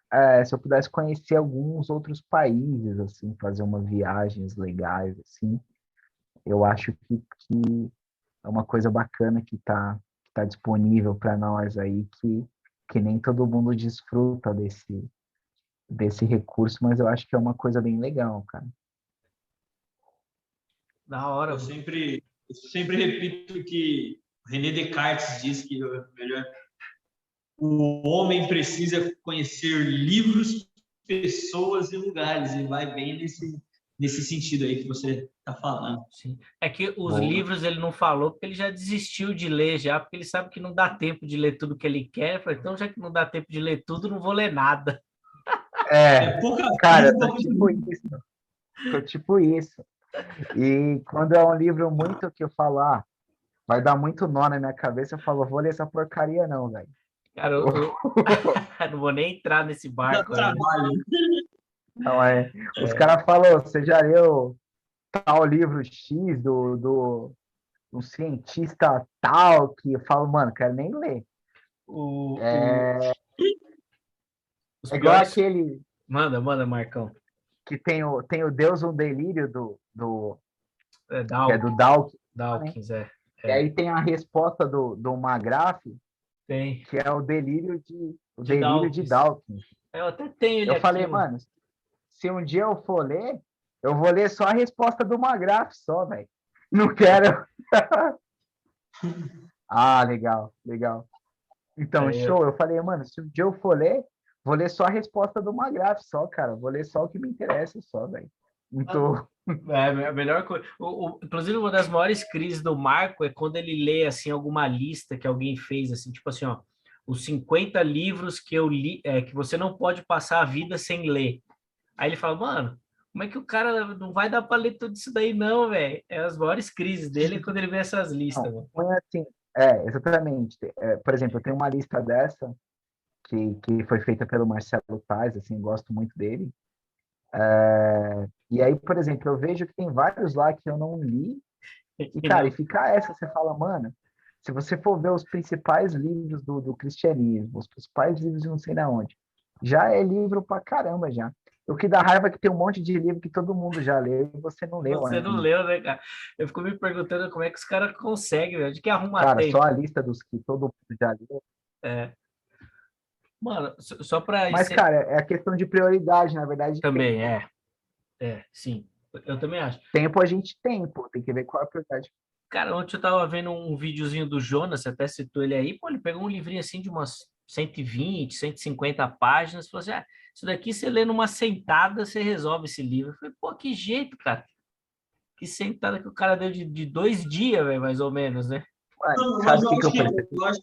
se eu pudesse conhecer alguns outros países, assim, fazer umas viagens legais, assim, eu acho que é uma coisa bacana que tá disponível para nós aí, que nem todo mundo desfruta desse recurso, mas eu acho que é uma coisa bem legal, cara. Da hora. Eu sempre repito que René Descartes disse que o homem precisa conhecer livros, pessoas e lugares, e vai bem nesse sentido aí que você está falando. Sim. É que os Boa. livros ele não falou porque ele já desistiu de ler já, porque ele sabe que não dá tempo de ler tudo que ele quer. Então, já que não dá tempo de ler tudo, não vou ler nada. Pouca Cara, vida, tô tipo isso. Tô tipo isso. E quando é um livro muito que eu falo, vai dar muito nó na minha cabeça, eu falo, vou ler essa porcaria não, velho. Cara, não vou nem entrar nesse dá barco aí. trabalho. Não os caras falam, você já leu tal livro X do um cientista tal, que eu falo, mano, quero nem ler. É, Os é igual piores. aquele Manda, Marcão. que tem o Deus um Delírio que é do Dawkins. Dawkins, né? Dawkins, é. E aí tem a resposta do Magraf, Tem. que é o De delírio de Dawkins. Dawkins. Eu até tenho ele Eu falei, aqui, mano. mano, se um dia eu for ler, eu vou ler só a resposta do Magraf só, velho. Não quero. Legal, legal. Então, Aí, show. Eu falei, mano, se um dia eu for ler, vou ler só a resposta do Magraf só, cara. Vou ler só o que me interessa só, velho. Não tô... a melhor coisa. Inclusive, uma das maiores crises do Marco é quando ele lê assim alguma lista que alguém fez, assim, tipo assim, ó, os 50 livros que eu li, que você não pode passar a vida sem ler. Aí ele fala, mano, como é que o cara não vai dar para ler tudo isso daí, não, velho? É as maiores crises dele é quando ele vê essas listas, mano. Não é assim. Exatamente. Por exemplo, eu tenho uma lista dessa que foi feita pelo Marcelo Tais, assim, gosto muito dele. E aí, por exemplo, eu vejo que tem vários lá que eu não li, e, cara, e fica essa, você fala, mano, se você for ver os principais livros do cristianismo, os principais livros de não sei de onde, já é livro pra caramba já. O que dá raiva é que tem um monte de livro que todo mundo já leu e você não leu Você ainda. não leu, né, cara? Eu fico me perguntando como é que os caras conseguem, velho, de que arruma Cara, tempo. só a lista dos que todo mundo já leu. Mano, só para Mas, cara, é a questão de prioridade, na verdade. também sim. Eu também acho. Tempo a gente tem, pô, tem que ver qual é a prioridade. Cara, ontem eu tava vendo um videozinho do Jonas, você até citou ele aí, pô, ele pegou um livrinho assim de umas 120, 150 páginas, falou assim, isso daqui você lê numa sentada, você resolve esse livro. Eu falei, pô, que jeito, cara. Que sentada que o cara deu de 2 dias, velho, mais ou menos, né? Mano, Mas sabe o que eu percebi? eu acho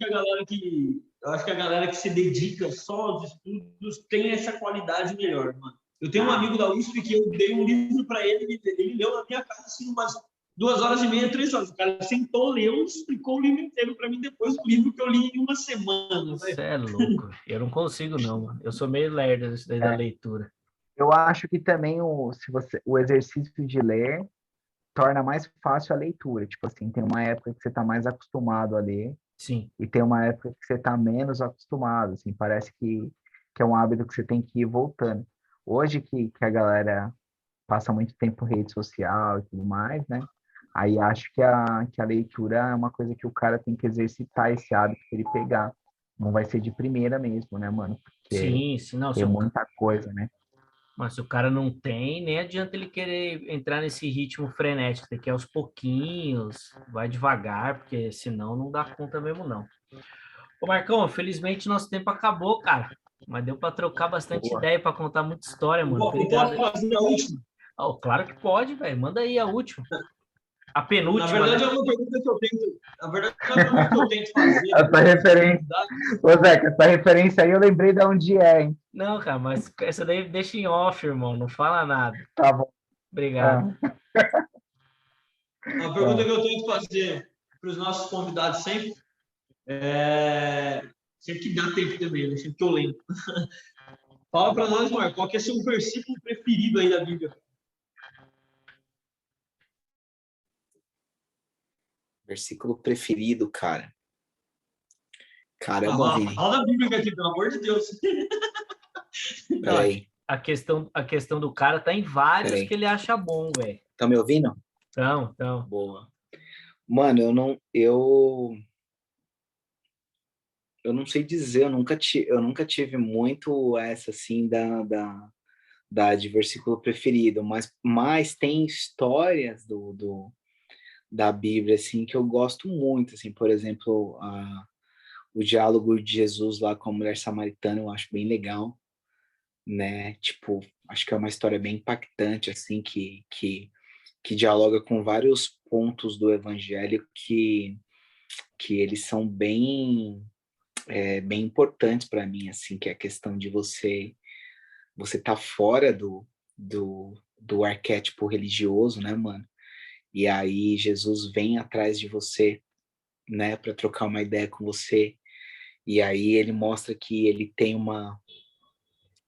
que a galera que se dedica só aos estudos tem essa qualidade melhor, mano. Eu tenho um amigo da USP que eu dei um livro para ele leu na minha casa assim umas 2h30, 3 horas. O cara sentou, leu, explicou o livro inteiro para mim depois do livro que eu li em uma semana. Você é louco. Eu não consigo, não, mano. Eu sou meio lerdo nisso daí da leitura. Eu acho que também o exercício de ler torna mais fácil a leitura. Tipo assim, tem uma época que você está mais acostumado a ler Sim. e tem uma época que você está menos acostumado. Assim, parece que é um hábito que você tem que ir voltando. Hoje que a galera passa muito tempo em rede social e tudo mais, né? Aí acho que a leitura é uma coisa que o cara tem que exercitar esse hábito para ele pegar. Não vai ser de primeira mesmo, né, mano? Porque Sim, não, tem muita coisa, né? mas se o cara não tem, nem adianta ele querer entrar nesse ritmo frenético, tem que ir aos pouquinhos, vai devagar, porque senão não dá conta mesmo, não. Ô, Marcão, felizmente nosso tempo acabou, cara. Mas deu para trocar bastante Boa. ideia, para contar muita história, mano. Eu Obrigado. posso fazer a última? Claro que pode, velho. Manda aí a última. A Na penúltima, verdade, né? é uma pergunta que eu tento. Na verdade, é uma pergunta que eu tento fazer. Essa referência. Ô, Zeca, essa referência aí eu lembrei de onde é, hein? Não, cara, mas essa daí deixa em off, irmão. Não fala nada. Tá bom. Obrigado. Uma pergunta que eu tenho que fazer para os nossos convidados sempre, sempre que dá tempo também, né? Sempre que eu lembro. Fala para nós, Marco, qual que é o seu versículo preferido aí da Bíblia? Versículo preferido, cara. Caramba, Vini. Fala da Bíblia aqui, pelo amor de Deus. Peraí. A questão do cara tá em vários que ele acha bom, velho. Tá me ouvindo? Então. Boa. Mano, eu não sei dizer, eu nunca tive muito essa, assim, de versículo preferido, mas tem histórias da Bíblia, assim, que eu gosto muito, assim, por exemplo, o diálogo de Jesus lá com a mulher samaritana, eu acho bem legal, né? Tipo, acho que é uma história bem impactante, assim, que dialoga com vários pontos do evangelho que eles são bem importantes para mim, assim, que é a questão de você tá fora do arquétipo religioso, né, mano? E aí Jesus vem atrás de você, né, para trocar uma ideia com você. E aí ele mostra que ele tem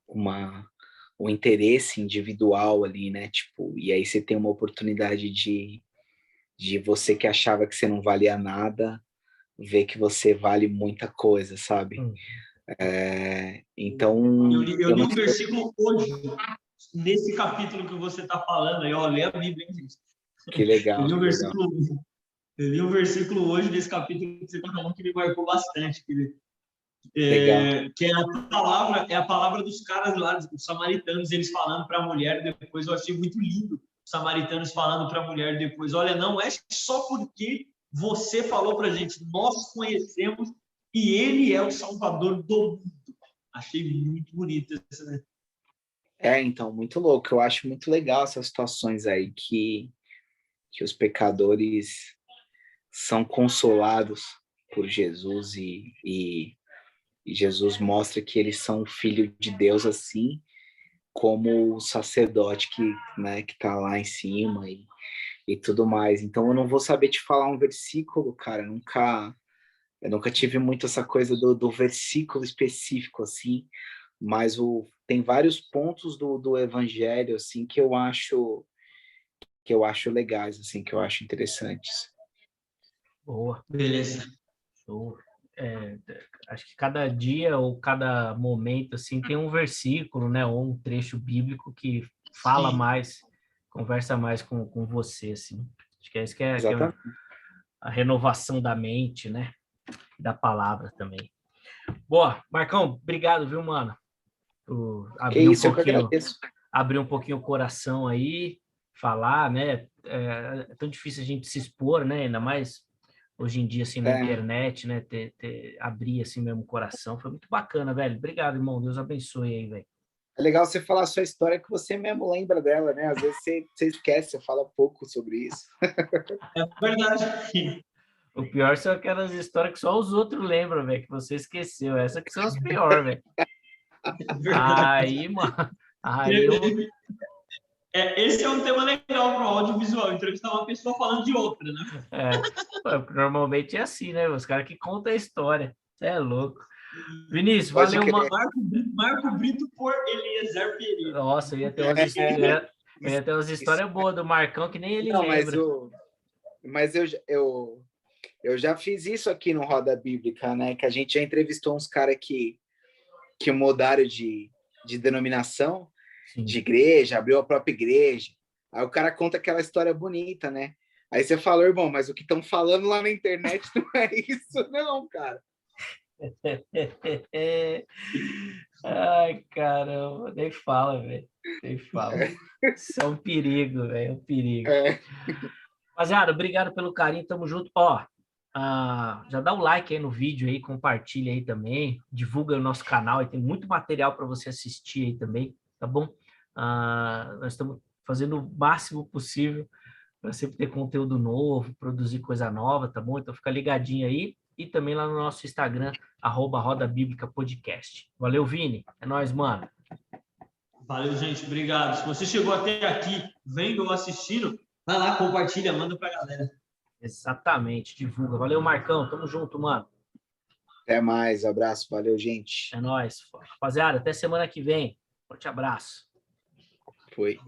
um interesse individual ali, né? Tipo, e aí você tem uma oportunidade de você que achava que você não valia nada, ver que você vale muita coisa, sabe? Então... Eu li um versículo hoje, nesse capítulo que você está falando, aí, ó, lê a Bíblia, hein, gente? Que legal. Eu li um versículo hoje desse capítulo que você está falando que me marcou bastante, que é a palavra dos caras lá, dos samaritanos, eles falando para a mulher depois. Eu achei muito lindo os samaritanos falando para a mulher depois: olha, não é só porque você falou para a gente, nós conhecemos e ele é o Salvador do mundo. Achei muito bonito isso, né? Então, muito louco. Eu acho muito legal essas situações aí que os pecadores são consolados por Jesus e Jesus mostra que eles são filho de Deus, assim como o sacerdote né, que tá lá em cima e tudo mais. Então eu não vou saber te falar um versículo, cara. Eu nunca tive muito essa coisa do versículo específico, assim, mas tem vários pontos do evangelho, assim, que eu acho legais, assim, que eu acho interessantes. Boa. Beleza. Show. Acho que cada dia ou cada momento, assim, tem um versículo, né, ou um trecho bíblico que fala mais, conversa mais com você, assim. Acho que é isso que é a renovação da mente, né, da palavra também. Boa, Marcão, obrigado, viu, mano? Por abrir um pouquinho o coração aí, falar, né? É tão difícil a gente se expor, né? Ainda mais hoje em dia, assim, na internet, né? Abrir, assim, mesmo o coração. Foi muito bacana, velho. Obrigado, irmão. Deus abençoe aí, velho. É legal você falar a sua história que você mesmo lembra dela, né? Às vezes você esquece, você fala pouco sobre isso. É verdade. O pior são aquelas histórias que só os outros lembram, velho, que você esqueceu. Essas que são as piores, velho. Aí, mano, esse é um tema legal para o audiovisual, entrevistar uma pessoa falando de outra, né? Normalmente é assim, né? Os caras que contam a história. Você é louco. Vinícius, valeu, mano. Marco Brito por Eliezer Pereira. Nossa, eu ia ter umas histórias boas do Marcão que nem ele lembra. Mas eu já fiz isso aqui no Roda Bíblica, né? Que a gente já entrevistou uns caras que mudaram de denominação, sim, de igreja, abriu a própria igreja. Aí o cara conta aquela história bonita, né? Aí você fala, irmão, mas o que estão falando lá na internet não é isso, não, cara. Ai, caramba, nem fala, velho. Nem fala. Isso é um perigo, velho. É um perigo. Rapaziada, obrigado pelo carinho, tamo junto. Ó, já dá um like aí no vídeo aí, compartilha aí também, divulga o nosso canal, aí tem muito material para você assistir aí também, tá bom? Nós estamos fazendo o máximo possível para sempre ter conteúdo novo, produzir coisa nova, tá bom? Então fica ligadinho aí e também lá no nosso Instagram, @Roda Bíblica Podcast. Valeu, Vini. É nóis, mano. Valeu, gente. Obrigado. Se você chegou até aqui vendo ou assistindo, Vai lá, compartilha, manda pra galera. Exatamente, divulga. Valeu, Marcão. Tamo junto, mano. Até mais, abraço, valeu, gente. É nóis. Rapaziada, até semana que vem. Forte abraço. Foi.